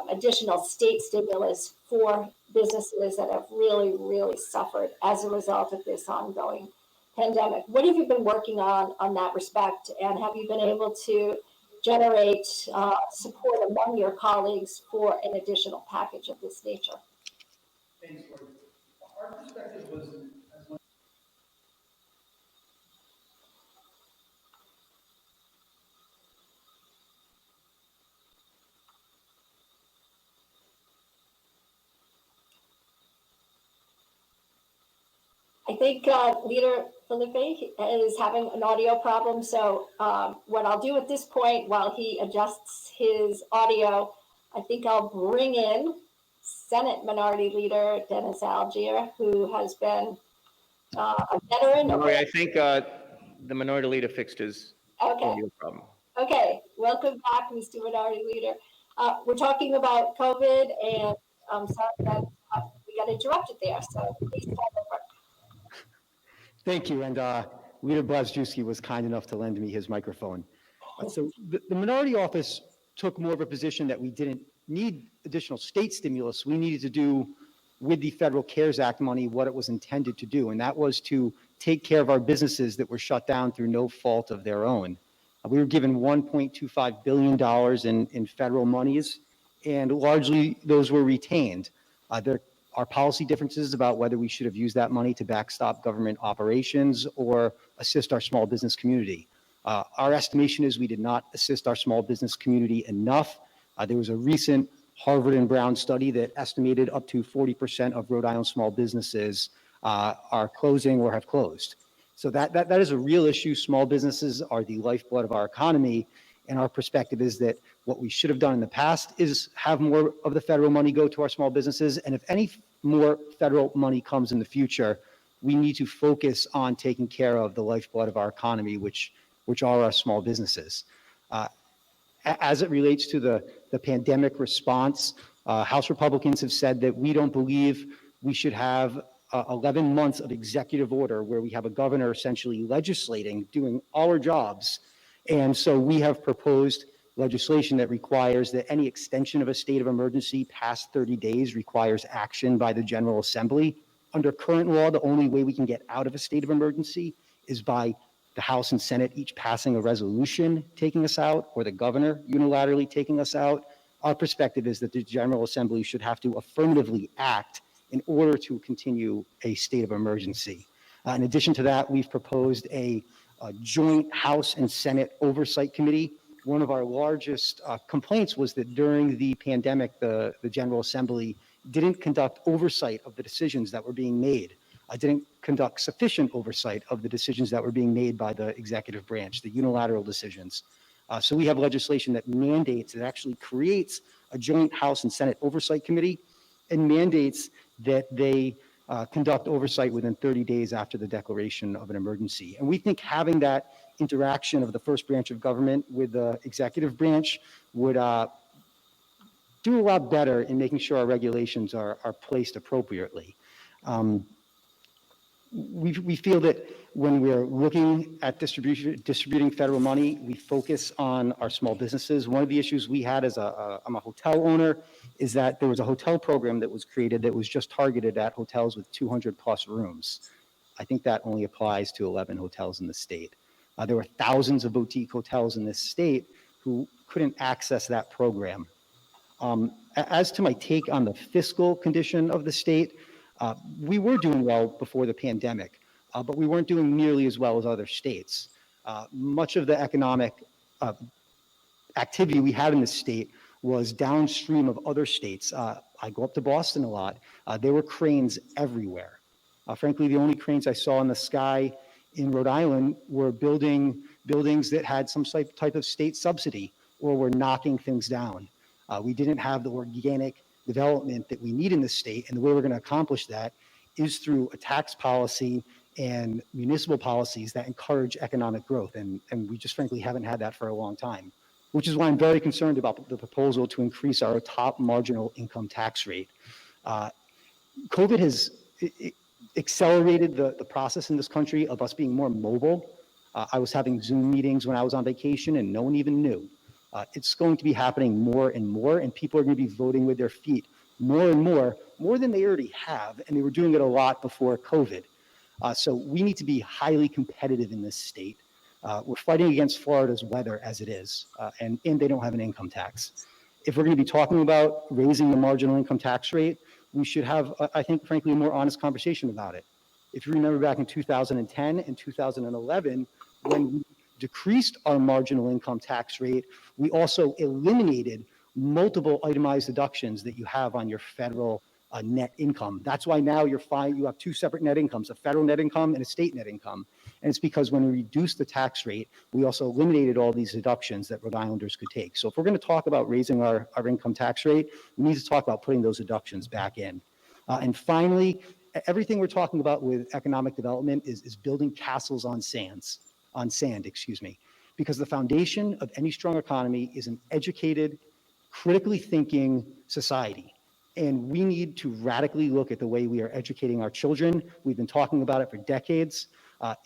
additional state stimulus for businesses that have really, really suffered as a result of this ongoing pandemic. What have you been working on that respect? And have you been able to generate support among your colleagues for an additional package of this nature? Thanks, Lori. Our perspective was I think Leader Filippi is having an audio problem. So what I'll do at this point, while he adjusts his audio, I think I'll bring in Senate Minority Leader Dennis Algier, who has been a veteran. I think the Minority Leader fixed his audio problem. Okay, welcome back, Mr. Minority Leader. We're talking about COVID, and I'm sorry that we got interrupted there. So please start over. Thank you. And Leader Blazewski was kind enough to lend me his microphone. So the minority office took more of a position that we didn't need additional state stimulus. We needed to do with the Federal CARES Act money what it was intended to do, and that was to take care of our businesses that were shut down through no fault of their own. We were given $1.25 billion in federal monies, and largely those were retained. There are policy differences about whether we should have used that money to backstop government operations or assist our small business community. Our estimation is we did not assist our small business community enough. There was a recent Harvard and Brown study that estimated up to 40% of Rhode Island small businesses are closing or have closed. So that is a real issue. Small businesses are the lifeblood of our economy. And our perspective is that what we should have done in the past is have more of the federal money go to our small businesses. And if any more federal money comes in the future, we need to focus on taking care of the lifeblood of our economy, which are our small businesses. As it relates to the pandemic response, House Republicans have said that we don't believe we should have 11 months of executive order where we have a governor essentially legislating, doing all our jobs. And so we have proposed legislation that requires that any extension of a state of emergency past 30 days requires action by the General Assembly. Under current law, the only way we can get out of a state of emergency is by the House and Senate each passing a resolution taking us out, or the governor unilaterally taking us out. Our perspective is that the General Assembly should have to affirmatively act in order to continue a state of emergency. In addition to that, we've proposed a joint House and Senate oversight committee. One of our largest complaints was that during the pandemic, the General Assembly didn't conduct oversight of the decisions that were being made. Didn't conduct sufficient oversight of the decisions that were being made by the executive branch, the unilateral decisions. So we have legislation that mandates, that actually creates a joint House and Senate oversight committee and mandates that they conduct oversight within 30 days after the declaration of an emergency. And we think having that interaction of the first branch of government with the executive branch would do a lot better in making sure our regulations are placed appropriately. We feel that when we're looking at distributing federal money, we focus on our small businesses. One of the issues we had as I'm a hotel owner is that there was a hotel program that was created that was just targeted at hotels with 200 plus rooms. I think that only applies to 11 hotels in the state. There were thousands of boutique hotels in this state who couldn't access that program. As to my take on the fiscal condition of the state, we were doing well before the pandemic, but we weren't doing nearly as well as other states. Much of the economic activity we had in the state was downstream of other states. I go up to Boston a lot. There were cranes everywhere. Frankly, the only cranes I saw in the sky in Rhode Island were buildings that had some type of state subsidy or were knocking things down. We didn't have the organic development that we need in the state, and the way we're going to accomplish that is through a tax policy and municipal policies that encourage economic growth, and we just frankly haven't had that for a long time, which is why I'm very concerned about the proposal to increase our top marginal income tax rate. COVID has accelerated the process in this country of us being more mobile. I was having Zoom meetings when I was on vacation and no one even knew. It's going to be happening more and more, and people are going to be voting with their feet more and more than they already have, and they were doing it a lot before COVID. So we need to be highly competitive in this state. We're fighting against Florida's weather as it is, and they don't have an income tax. If we're going to be talking about raising the marginal income tax rate, we should have, I think, frankly, a more honest conversation about it. If you remember back in 2010 and 2011, when we decreased our marginal income tax rate, we also eliminated multiple itemized deductions that you have on your federal net income. That's why now you have two separate net incomes, a federal net income and a state net income. And it's because when we reduced the tax rate, we also eliminated all these deductions that Rhode Islanders could take. So if we're going to talk about raising our income tax rate, we need to talk about putting those deductions back in. And finally, everything we're talking about with economic development is building castles on sand, because the foundation of any strong economy is an educated, critically thinking society. And we need to radically look at the way we are educating our children. We've been talking about it for decades.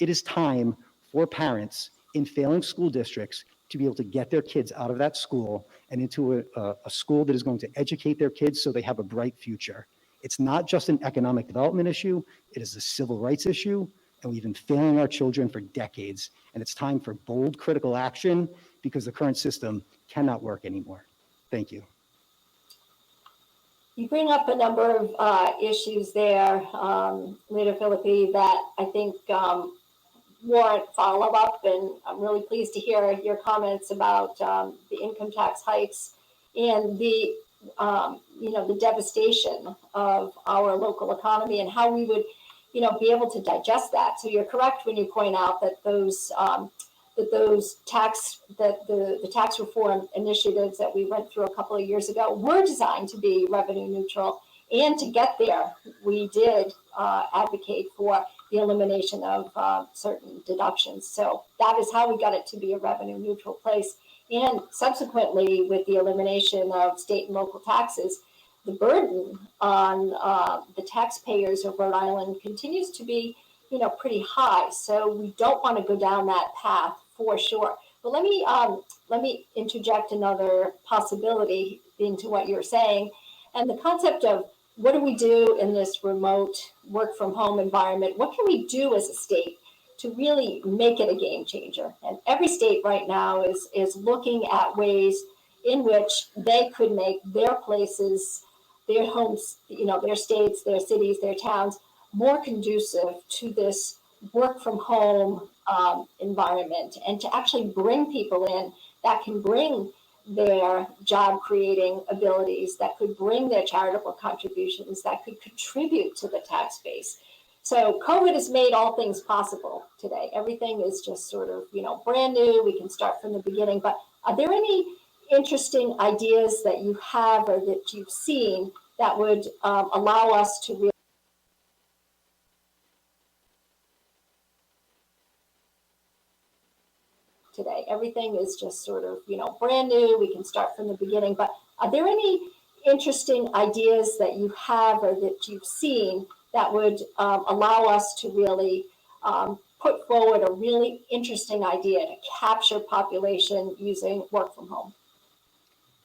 It is time for parents in failing school districts to be able to get their kids out of that school and into a school that is going to educate their kids so they have a bright future. It's not just an economic development issue, it is a civil rights issue, and we've been failing our children for decades. And it's time for bold critical action because the current system cannot work anymore. Thank you. You bring up a number of issues there, Leader Filippi, that I think warrant follow-up, and I'm really pleased to hear your comments about the income tax hikes and the the devastation of our local economy and how we would be able to digest that. So you're correct when you point out that the tax reform initiatives that we went through a couple of years ago were designed to be revenue neutral. And to get there, we did advocate for the elimination of certain deductions. So that is how we got it to be a revenue neutral place. And subsequently, with the elimination of state and local taxes, the burden on the taxpayers of Rhode Island continues to be, pretty high. So we don't want to go down that path for sure. But let me interject another possibility into what you're saying, and the concept of what do we do in this remote work from home environment? What can we do as a state to really make it a game changer? And every state right now is looking at ways in which they could make their places, their homes, their states, their cities, their towns more conducive to this work from home environment, and to actually bring people in that can bring their job creating abilities, that could bring their charitable contributions, that could contribute to the tax base. So COVID has made all things possible today. Everything is just sort of, brand new. We can start from the beginning. But are there any interesting ideas that you have or that you've seen that would allow us to really today? Everything is just sort of, brand new. We can start from the beginning. But are there any interesting ideas that you have or that you've seen that would allow us to really put forward a really interesting idea to capture population using work from home?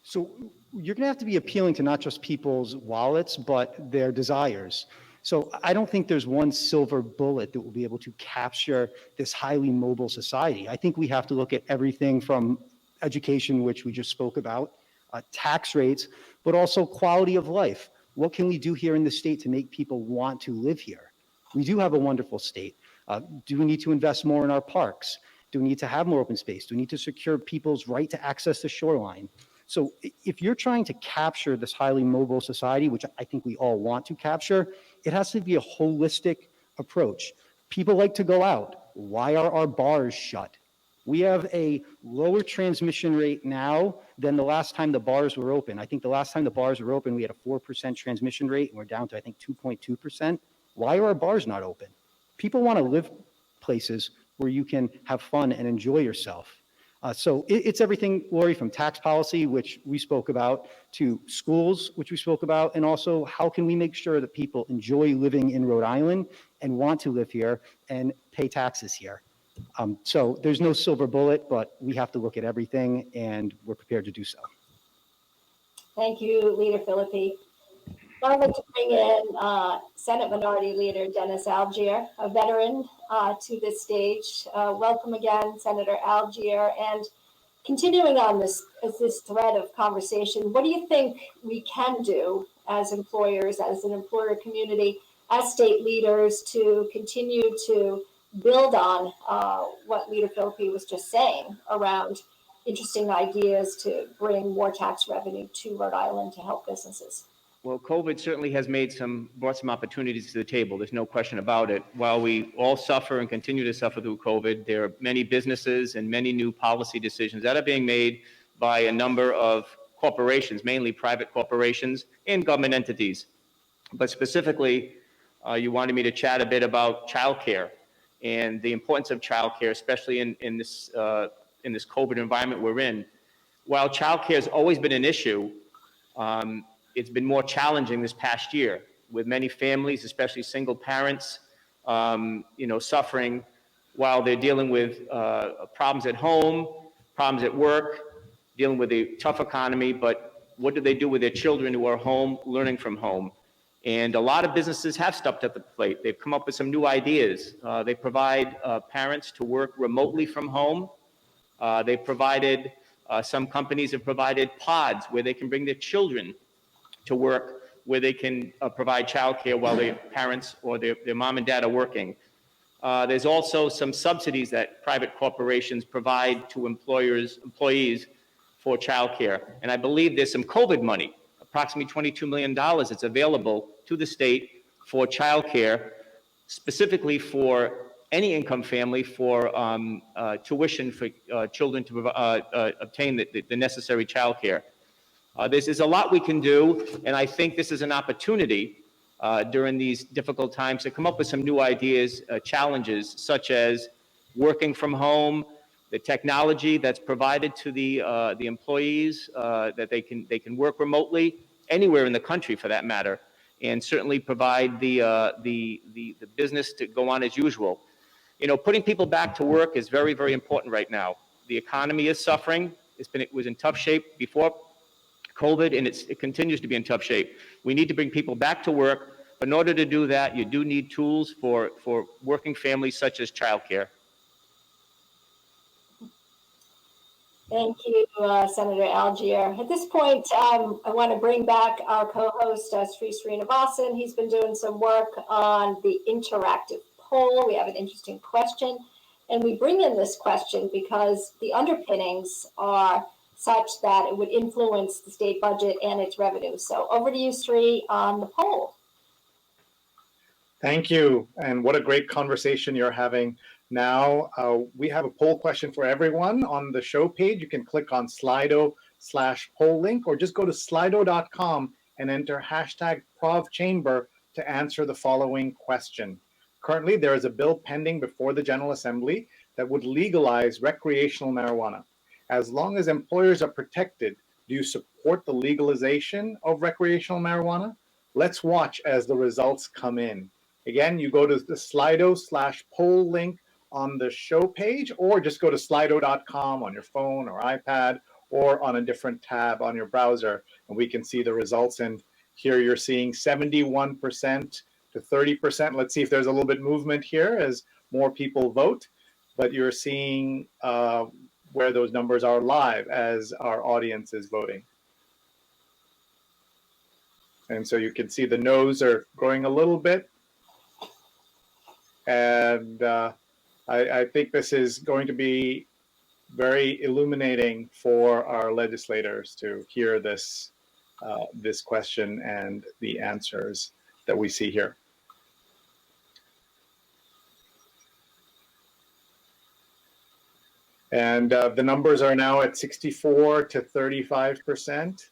So you're going to have to be appealing to not just people's wallets, but their desires. So I don't think there's one silver bullet that will be able to capture this highly mobile society. I think we have to look at everything from education, which we just spoke about, tax rates, but also quality of life. What can we do here in the state to make people want to live here? We do have a wonderful state. Do we need to invest more in our parks? Do we need to have more open space? Do we need to secure people's right to access the shoreline? So if you're trying to capture this highly mobile society, which I think we all want to capture, it has to be a holistic approach. People like to go out. Why are our bars shut? We have a lower transmission rate now than the last time the bars were open. I think the last time the bars were open, we had a 4% transmission rate, and we're down to, I think, 2.2%. Why are our bars not open? People want to live places where you can have fun and enjoy yourself. So it's everything, Lori, from tax policy, which we spoke about, to schools, which we spoke about, and also how can we make sure that people enjoy living in Rhode Island and want to live here and pay taxes here. So there's no silver bullet, but we have to look at everything, and we're prepared to do so. Thank you, Leader Filippi. I'd like to bring in Senate Minority Leader Dennis Algier, a veteran, to this stage. Welcome again, Senator Algier. And continuing on this thread of conversation, what do you think we can do as employers, as an employer community, as state leaders to continue to build on what Leader Filippi was just saying around interesting ideas to bring more tax revenue to Rhode Island to help businesses? Well, COVID certainly has brought some opportunities to the table. There's no question about it. While we all suffer and continue to suffer through COVID, there are many businesses and many new policy decisions that are being made by a number of corporations, mainly private corporations and government entities. But specifically, you wanted me to chat a bit about childcare and the importance of childcare, especially in this COVID environment we're in. While childcare has always been an issue, it's been more challenging this past year, with many families, especially single parents, suffering while they're dealing with problems at home, problems at work, dealing with a tough economy. But what do they do with their children who are home, learning from home? And a lot of businesses have stepped up to the plate. They've come up with some new ideas. They provide parents to work remotely from home. Some companies have provided pods where they can bring their children to work, where they can provide childcare while their parents or their mom and dad are working. There's also some subsidies that private corporations provide to employees for childcare. And I believe there's some COVID money, approximately $22 million that's available to the state for childcare, specifically for any income family, for tuition for children to obtain the necessary childcare. There's a lot we can do, and I think this is an opportunity during these difficult times to come up with some new ideas, challenges, such as working from home, the technology that's provided to the employees that they can work remotely, anywhere in the country for that matter, and certainly provide the business to go on as usual. You know, putting people back to work is very, very important right now. The economy is suffering. It was in tough shape before COVID, and it continues to be in tough shape. We need to bring people back to work. But in order to do that, you do need tools for working families such as childcare. Thank you, Senator Algier. At this point, I want to bring back our co-host, Sri Srinivasan. He's been doing some work on the interactive poll. We have an interesting question, and we bring in this question because the underpinnings are such that it would influence the state budget and its revenue. So over to you, Sri, on the poll. Thank you. And what a great conversation you're having now. We have a poll question for everyone on the show page. You can click on Slido/poll link, or just go to slido.com and enter #ProvChamber to answer the following question. Currently, there is a bill pending before the General Assembly that would legalize recreational marijuana. As long as employers are protected, do you support the legalization of recreational marijuana? Let's watch as the results come in. Again, you go to the Slido/poll link on the show page, or just go to slido.com on your phone or iPad, or on a different tab on your browser, and we can see the results. And here you're seeing 71% to 30%. Let's see if there's a little bit movement here as more people vote, but you're seeing where those numbers are live as our audience is voting. And so you can see the no's are growing a little bit. And I think this is going to be very illuminating for our legislators to hear this this question and the answers that we see here. And the numbers are now at 64 to 35%.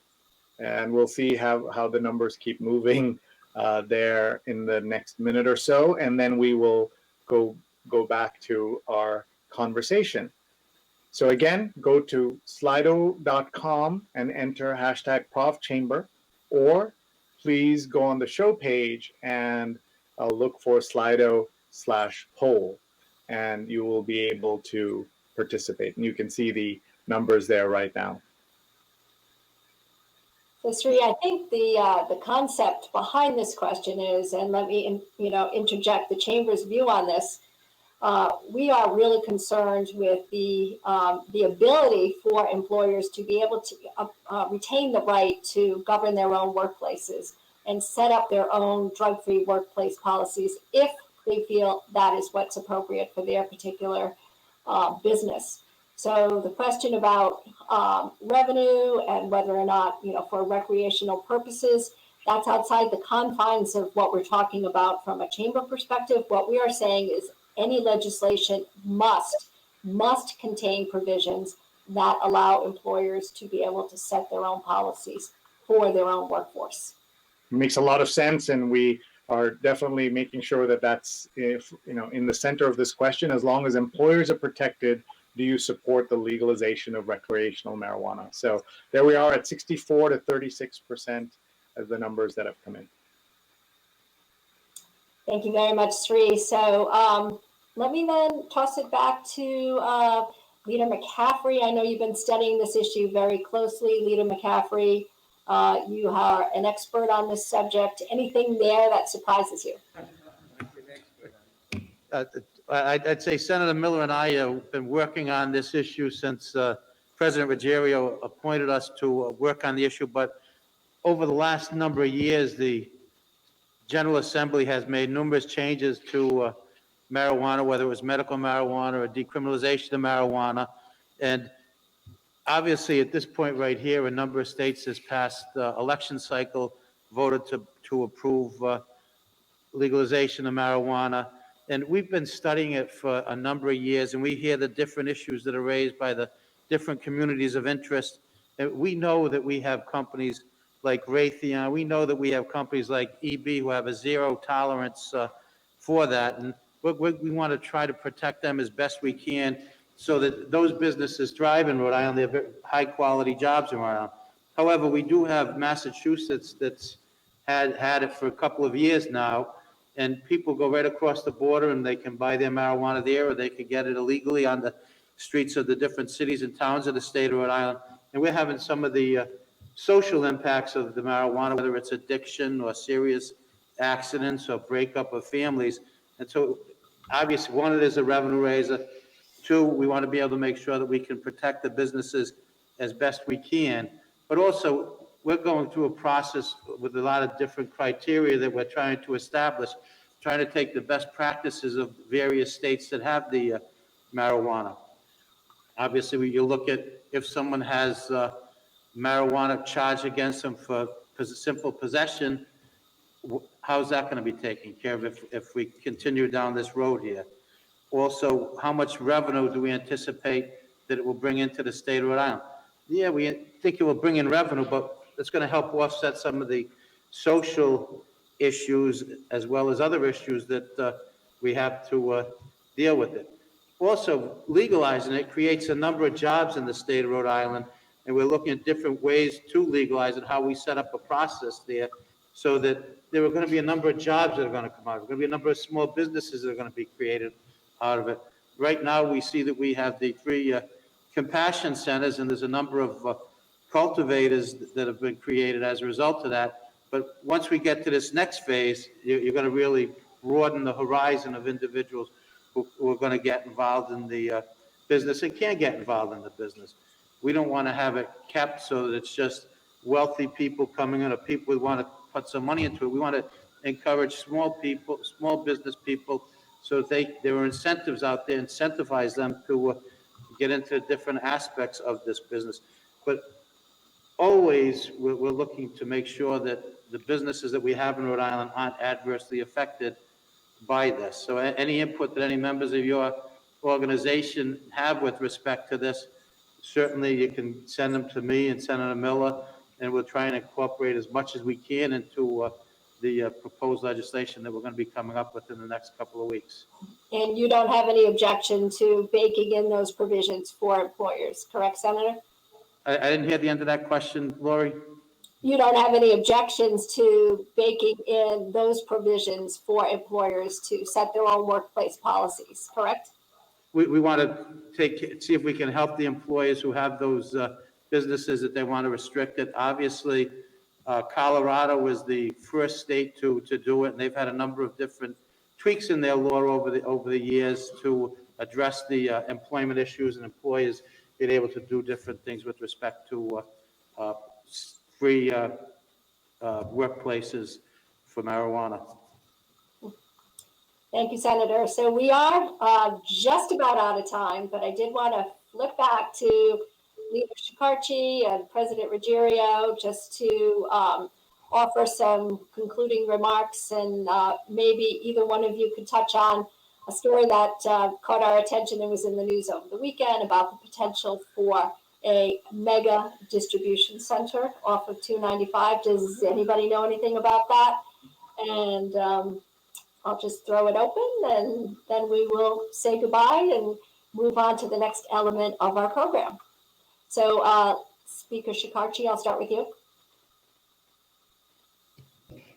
And we'll see how the numbers keep moving there in the next minute or so, and then we will go back to our conversation. So again, go to slido.com and enter #ProvChamber, or please go on the show page and look for Slido/poll, and you will be able to participate. And you can see the numbers there right now. So Sri, I think the concept behind this question is, and let me interject the Chamber's view on this. We are really concerned with the ability for employers to be able to retain the right to govern their own workplaces and set up their own drug-free workplace policies if they feel that is what's appropriate for their particular business. So the question about revenue and whether or not, for recreational purposes, that's outside the confines of what we're talking about from a chamber perspective. What we are saying is any legislation must contain provisions that allow employers to be able to set their own policies for their own workforce. It makes a lot of sense, and we are definitely making sure that that's in the center of this question. As long as employers are protected, do you support the legalization of recreational marijuana? So there we are at 64 to 36% as the numbers that have come in. Thank you very much, Sri. So let me then toss it back to Leader McCaffrey. I know you've been studying this issue very closely. Leader McCaffrey, you are an expert on this subject. Anything there that surprises you? I'd say Senator Miller and I have been working on this issue since President Ruggiero appointed us to work on the issue. But over the last number of years, the General Assembly has made numerous changes to marijuana, whether it was medical marijuana or decriminalization of marijuana. And obviously, at this point right here, a number of states this past election cycle voted to approve legalization of marijuana. And we've been studying it for a number of years, and we hear the different issues that are raised by the different communities of interest. And we know that we have companies like Raytheon. We know that we have companies like EB who have a zero tolerance for that. And we want to try to protect them as best we can so that those businesses thrive in Rhode Island. They have high quality jobs in Rhode Island. However, we do have Massachusetts that's had it for a couple of years now, and people go right across the border and they can buy their marijuana there, or they can get it illegally on the streets of the different cities and towns of the state of Rhode Island. And we're having some of the social impacts of the marijuana, whether it's addiction or serious accidents or breakup of families. And so obviously, one, it is a revenue raiser. Two, we want to be able to make sure that we can protect the businesses as best we can. But also, we're going through a process with a lot of different criteria that we're trying to establish, trying to take the best practices of various states that have the marijuana. Obviously, you look at if someone has marijuana charged against them for simple possession, how's that going to be taken care of if we continue down this road here? Also, how much revenue do we anticipate that it will bring into the state of Rhode Island? Yeah, we think it will bring in revenue, but it's going to help offset some of the social issues as well as other issues that we have to deal with it. Also, legalizing it creates a number of jobs in the state of Rhode Island, and we're looking at different ways to legalize it, how we set up a process there so that there are going to be a number of jobs that are going to come out. There are going to be a number of small businesses that are going to be created out of it. Right now, we see that we have the 3 compassion centers, and there's a number of cultivators that have been created as a result of that. But once we get to this next phase, you're going to really broaden the horizon of individuals who are going to get involved in the business and can get involved in the business. We don't want to have it kept so that it's just wealthy people coming in or people who want to put some money into it. We want to encourage small people, small business people, so there are incentives out there, incentivize them to get into different aspects of this business. But always, we're looking to make sure that the businesses that we have in Rhode Island aren't adversely affected by this. So any input that any members of your organization have with respect to this, certainly you can send them to me and Senator Miller, and we'll try and incorporate as much as we can into the proposed legislation that we're going to be coming up with in the next couple of weeks. And you don't have any objection to baking in those provisions for employers, correct, Senator? I didn't hear the end of that question, Lori. You don't have any objections to baking in those provisions for employers to set their own workplace policies, correct? We want to see if we can help the employers who have those businesses that they want to restrict it. Obviously, Colorado was the first state to do it, and they've had a number of different tweaks in their law over the years to address the employment issues and employers being able to do different things with respect to free workplaces for marijuana. Thank you, Senator. So we are just about out of time, but I did want to flip back to Leader Shekarchi and President Ruggiero just to offer some concluding remarks, and maybe either one of you could touch on a story that caught our attention and was in the news over the weekend about the potential for a mega distribution center off of 295. Does anybody know anything about that? And I'll just throw it open, and then we will say goodbye and move on to the next element of our program. So Speaker Shekarchi, I'll start with you.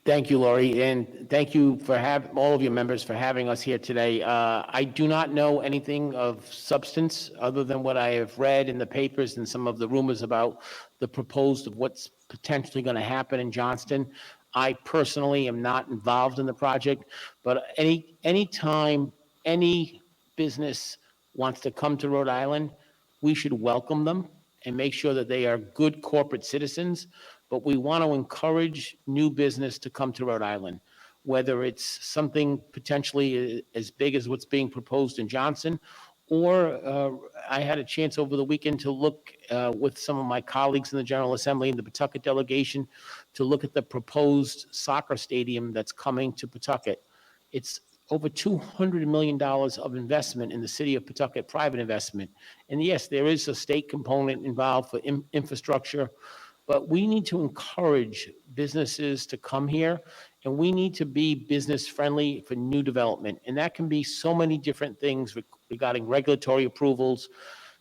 Thank you, Lori, and thank you for all of your members for having us here today. I do not know anything of substance other than what I have read in the papers and some of the rumors about the proposed of what's potentially going to happen in Johnston. I personally am not involved in the project, but any time any business wants to come to Rhode Island, we should welcome them and make sure that they are good corporate citizens. But we want to encourage new business to come to Rhode Island, whether it's something potentially as big as what's being proposed in Johnson, or I had a chance over the weekend to look with some of my colleagues in the General Assembly and the Pawtucket delegation to look at the proposed soccer stadium that's coming to Pawtucket. It's over $200 million of investment in the city of Pawtucket, private investment. And yes, there is a state component involved for infrastructure, but we need to encourage businesses to come here, and we need to be business friendly for new development. And that can be so many different things regarding regulatory approvals.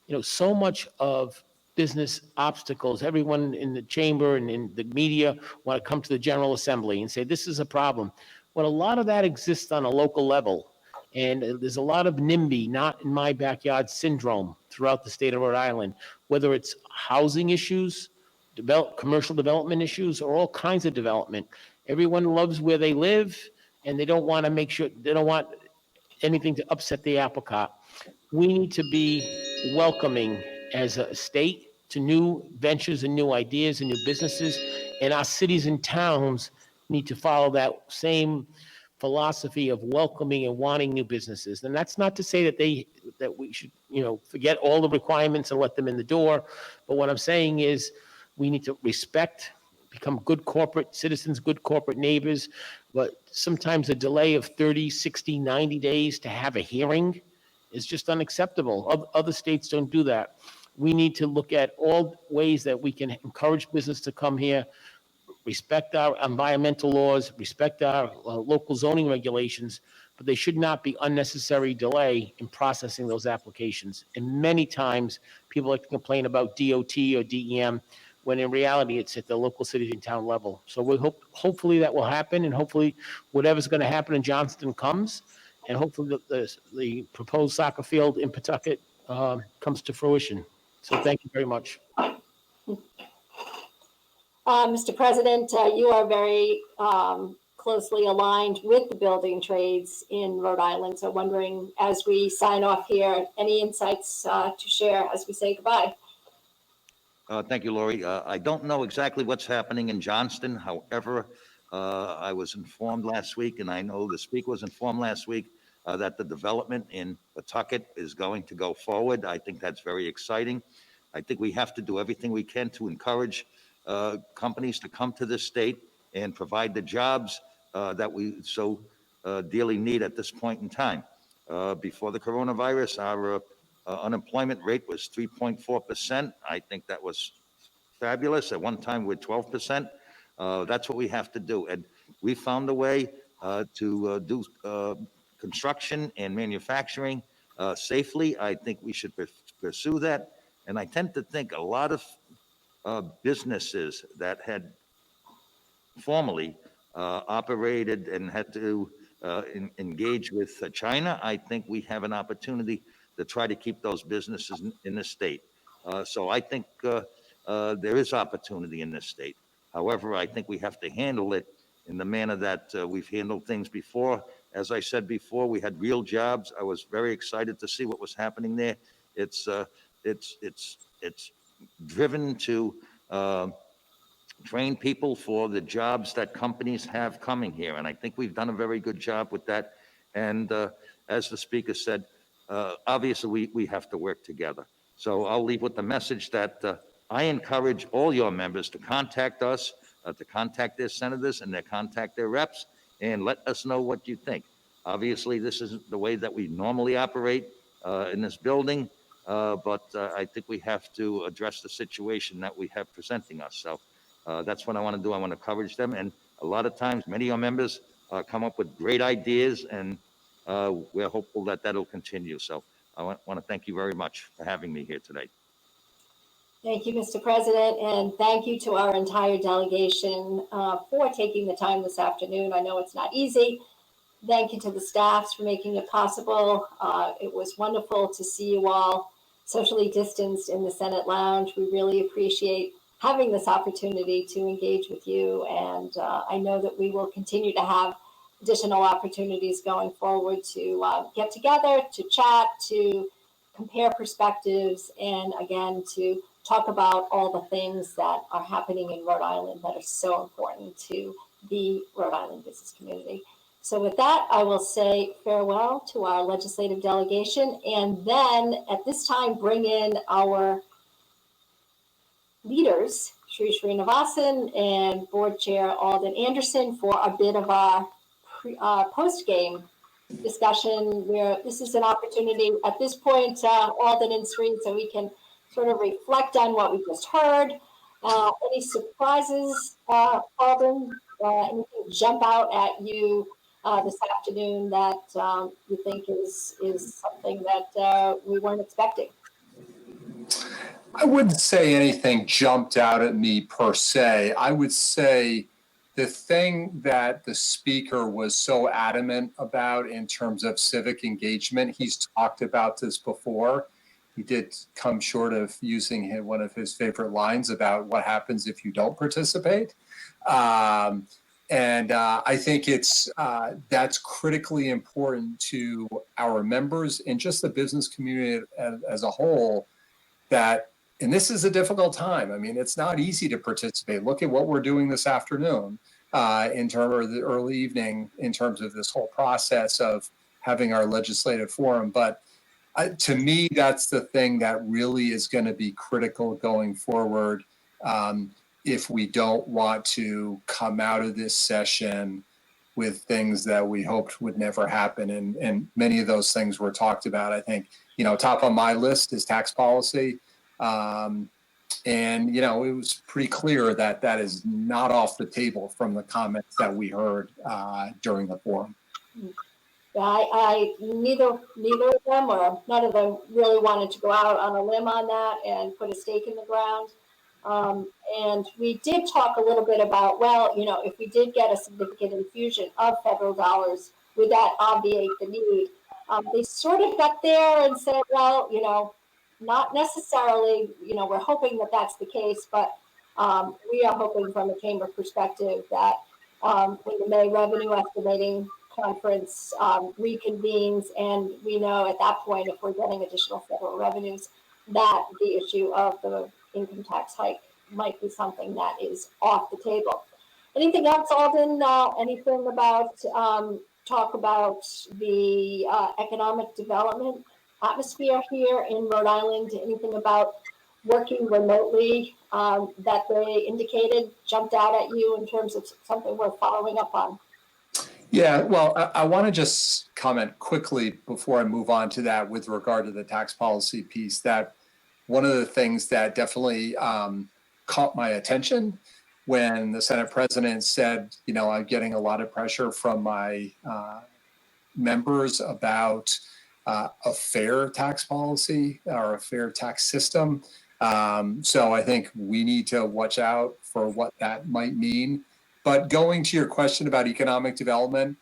You know, so much of business obstacles. Everyone in the chamber and in the media want to come to the General Assembly and say, this is a problem. Well, a lot of that exists on a local level. And there's a lot of NIMBY, not in my backyard syndrome throughout the state of Rhode Island, whether it's housing issues, commercial development issues, or all kinds of development. Everyone loves where they live, and they don't want to make sure, they don't want anything to upset the apple cart. We need to be welcoming as a state to new ventures and new ideas and new businesses. And our cities and towns need to follow that same philosophy of welcoming and wanting new businesses. And that's not to say that we should, forget all the requirements and let them in the door. But what I'm saying is we need to respect, become good corporate citizens, good corporate neighbors. But sometimes a delay of 30, 60, 90 days to have a hearing is just unacceptable. Other states don't do that. We need to look at all ways that we can encourage business to come here, respect our environmental laws, respect our local zoning regulations, but they should not be unnecessary delay in processing those applications. And many times, people like to complain about DOT or DEM, when in reality, it's at the local city and town level. So we hopefully that will happen, and hopefully whatever's going to happen in Johnston comes, and hopefully the proposed soccer field in Pawtucket comes to fruition. So thank you very much. Mr. President, you are very closely aligned with the building trades in Rhode Island. So wondering, as we sign off here, any insights to share as we say goodbye? Thank you, Lori. I don't know exactly what's happening in Johnston. However, I was informed last week, and I know the speaker was informed last week, that the development in Pawtucket is going to go forward. I think that's very exciting. I think we have to do everything we can to encourage companies to come to this state and provide the jobs that we so dearly need at this point in time. Before the coronavirus, our unemployment rate was 3.4%. I think that was fabulous. At one time, we're 12%. That's what we have to do. And we found a way to do construction and manufacturing safely. I think we should pursue that. And I tend to think a lot of businesses that had formerly operated and had to engage with China, I think we have an opportunity to try to keep those businesses in the state. So I think there is opportunity in this state. However, I think we have to handle it in the manner that we've handled things before. As I said before, we had real jobs. I was very excited to see what was happening there. It's driven to train people for the jobs that companies have coming here. And I think we've done a very good job with that. And as the speaker said, obviously we have to work together. So I'll leave with the message that I encourage all your members to contact us, to contact their senators and to contact their reps, and let us know what you think. Obviously, this isn't the way that we normally operate in this building, but I think we have to address the situation that we have presenting us. So that's what I want to do. I want to encourage them. And a lot of times, many of your members come up with great ideas, and we're hopeful that that'll continue. So I want to thank you very much for having me here today. Thank you, Mr. President, and thank you to our entire delegation for taking the time this afternoon. I know it's not easy. Thank you to the staffs for making it possible. It was wonderful to see you all socially distanced in the Senate lounge. We really appreciate having this opportunity to engage with you, and I know that we will continue to have additional opportunities going forward to get together, to chat, to compare perspectives, and again, to talk about all the things that are happening in Rhode Island that are so important to the Rhode Island business community. So with that, I will say farewell to our legislative delegation, and then at this time, bring in our leaders, Sri Srinivasan and Board Chair Alden Anderson, for a bit of our post-game discussion, where this is an opportunity at this point, Alden and Sri, so we can sort of reflect on what we just heard. Any surprises, Alden? Anything jump out at you this afternoon that you think is something that we weren't expecting? I wouldn't say anything jumped out at me per se. I would say the thing that the speaker was so adamant about in terms of civic engagement, he's talked about this before. He did come short of using one of his favorite lines about what happens if you don't participate. I think that's critically important to our members and just the business community as a whole. And this is a difficult time. I mean, it's not easy to participate. Look at what we're doing this afternoon in terms of the early evening, in terms of this whole process of having our legislative forum. But to me, that's the thing that really is going to be critical going forward. If we don't want to come out of this session with things that we hoped would never happen. And many of those things were talked about. I think, top on my list is tax policy. It was pretty clear that that is not off the table from the comments that we heard during the forum. I neither of them or none of them really wanted to go out on a limb on that and put a stake in the ground. And we did talk a little bit about, if we did get a significant infusion of federal dollars, would that obviate the need? They sort of got there and said, not necessarily, we're hoping that that's the case, but we are hoping from a chamber perspective that when the May revenue estimating conference reconvenes, and we know at that point if we're getting additional federal revenues, that the issue of the income tax hike might be something that is off the table. Anything else, Alden? Anything about talk about the economic development atmosphere here in Rhode Island? Anything about working remotely that they indicated jumped out at you in terms of something we're following up on? Yeah, well, I want to just comment quickly before I move on to that with regard to the tax policy piece, that one of the things that definitely caught my attention when the Senate president said, I'm getting a lot of pressure from my members about a fair tax policy or a fair tax system. So I think we need to watch out for what that might mean. But going to your question about economic development,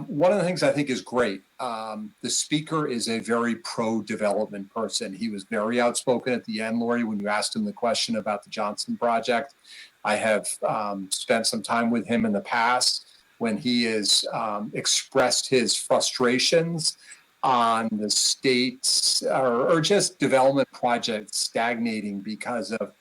one of the things I think is great, the speaker is a very pro-development person. He was very outspoken at the end, Lori, when you asked him the question about the Johnson project. I have spent some time with him in the past when he has expressed his frustrations on the state's or just development projects stagnating because of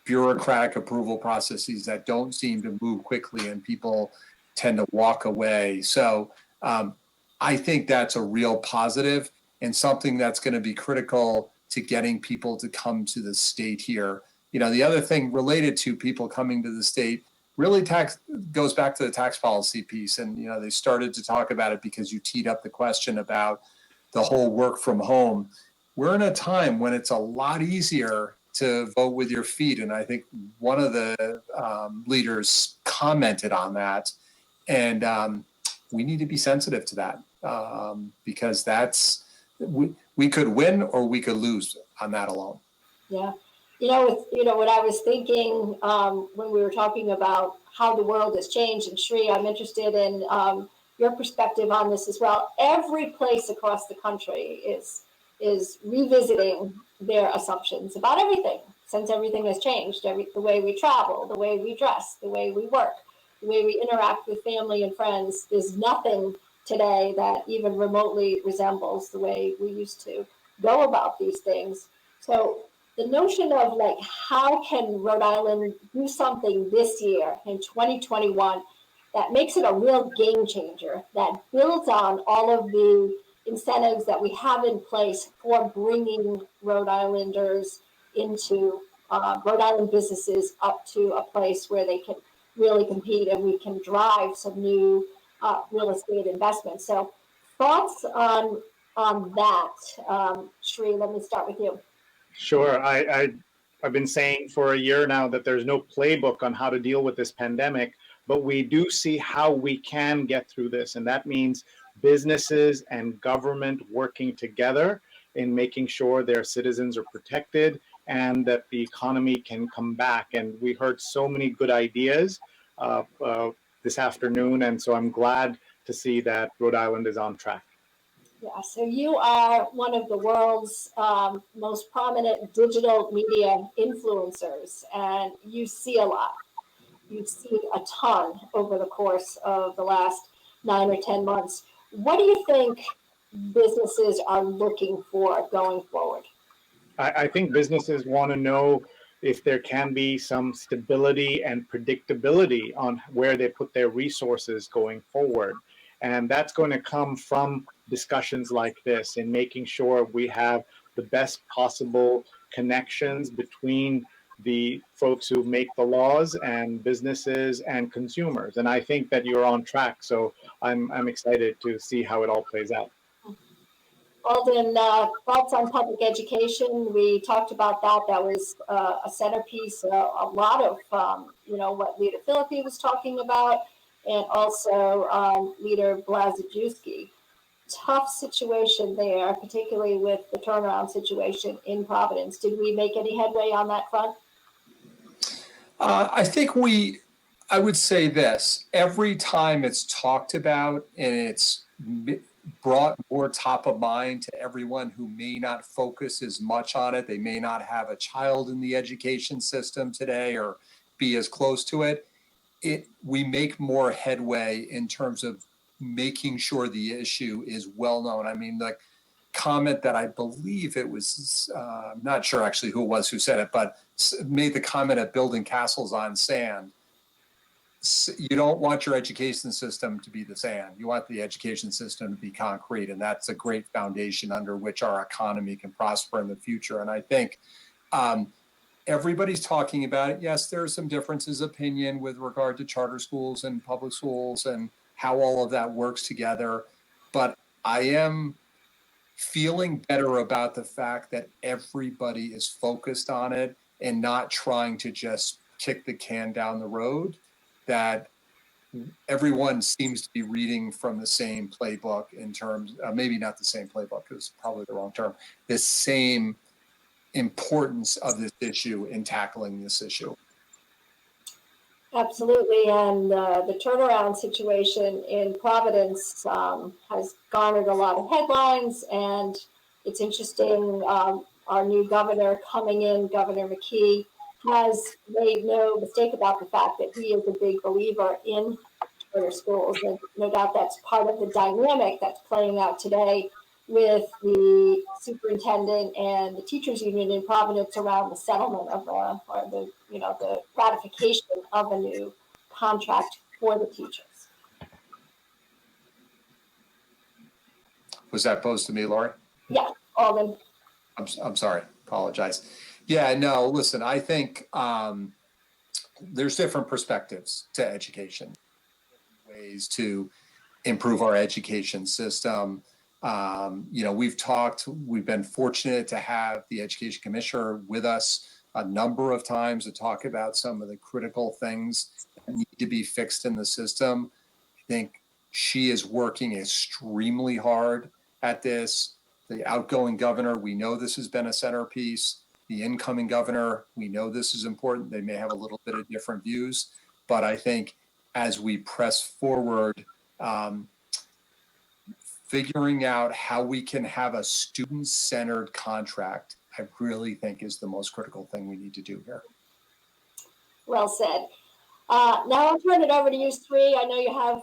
bureaucratic approval processes that don't seem to move quickly and people tend to walk away. So I think that's a real positive and something that's going to be critical to getting people to come to the state here. The other thing related to people coming to the state really goes back to the tax policy piece. And, they started to talk about it because you teed up the question about the whole work from home. We're in a time when it's a lot easier to vote with your feet. And I think one of the leaders commented on that. And we need to be sensitive to that because we could win or we could lose on that alone. Yeah. What I was thinking when we were talking about how the world has changed, and Shri, I'm interested in your perspective on this as well. Every place across the country is revisiting their assumptions about everything, since everything has changed. The way we travel, the way we dress, the way we work, the way we interact with family and friends. There's nothing today that even remotely resembles the way we used to go about these things. So the notion of how can Rhode Island do something this year in 2021 that makes it a real game changer, that builds on all of the incentives that we have in place for bringing Rhode Islanders into Rhode Island businesses up to a place where they can really compete and we can drive some new real estate investments. So thoughts on that, Shri, let me start with you. Sure. I've been saying for a year now that there's no playbook on how to deal with this pandemic, but we do see how we can get through this. And that means businesses and government working together in making sure their citizens are protected and that the economy can come back. And we heard so many good ideas this afternoon, and so I'm glad to see that Rhode Island is on track. Yeah, so you are one of the world's most prominent digital media influencers, and you see a lot. You've seen a ton over the course of the last 9 or 10 months. What do you think businesses are looking for going forward? I think businesses want to know if there can be some stability and predictability on where they put their resources going forward. And that's going to come from discussions like this and making sure we have the best possible connections between the folks who make the laws and businesses and consumers. And I think that you're on track. So I'm excited to see how it all plays out. Alden, thoughts on public education? We talked about that. That was a centerpiece, a lot of, what Leader Filippi was talking about, and also Leader Blazajewski. Tough situation there, particularly with the turnaround situation in Providence. Did we make any headway on that front? I think I would say this, every time it's talked about and it's brought more top of mind to everyone who may not focus as much on it, they may not have a child in the education system today or be as close to it, we make more headway in terms of making sure the issue is well known. I mean, the comment that I believe it was, I'm not sure actually who it was who said it, but made the comment of building castles on sand. You don't want your education system to be the sand. You want the education system to be concrete, and that's a great foundation under which our economy can prosper in the future. And I think everybody's talking about it. Yes, there are some differences of opinion with regard to charter schools and public schools and how all of that works together. But I am feeling better about the fact that everybody is focused on it and not trying to just kick the can down the road, that everyone seems to be reading from the same playbook in terms, maybe not the same playbook, because probably the wrong term, the same importance of this issue in tackling this issue. Absolutely, and the turnaround situation in Providence has garnered a lot of headlines, and it's interesting, our new governor coming in, Governor McKee, has made no mistake about the fact that he is a big believer in charter schools, and no doubt that's part of the dynamic that's playing out today with the superintendent and the teachers union in Providence around the settlement of the ratification of a new contract for the teachers. Was that posed to me, Lori? Yeah, Alden. I'm sorry, apologize. Yeah, no, listen, I think there's different perspectives to education, ways to improve our education system. We've been fortunate to have the education commissioner with us a number of times to talk about some of the critical things that need to be fixed in the system. I think she is working extremely hard at this. The outgoing governor, we know this has been a centerpiece. The incoming governor, we know this is important. They may have a little bit of different views, but I think as we press forward, figuring out how we can have a student-centered contract, I really think is the most critical thing we need to do here. Well said. Now I'll turn it over to you three. I know you have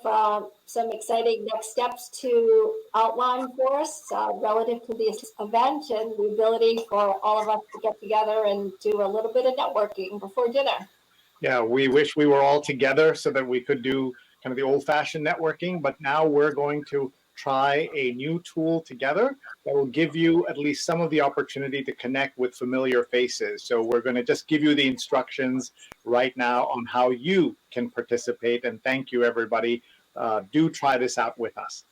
some exciting next steps to outline for us relative to this event and the ability for all of us to get together and do a little bit of networking before dinner. Yeah, we wish we were all together so that we could do kind of the old-fashioned networking, but now we're going to try a new tool together that will give you at least some of the opportunity to connect with familiar faces. So we're going to just give you the instructions right now on how you can participate. And thank you, everybody. Do try this out with us.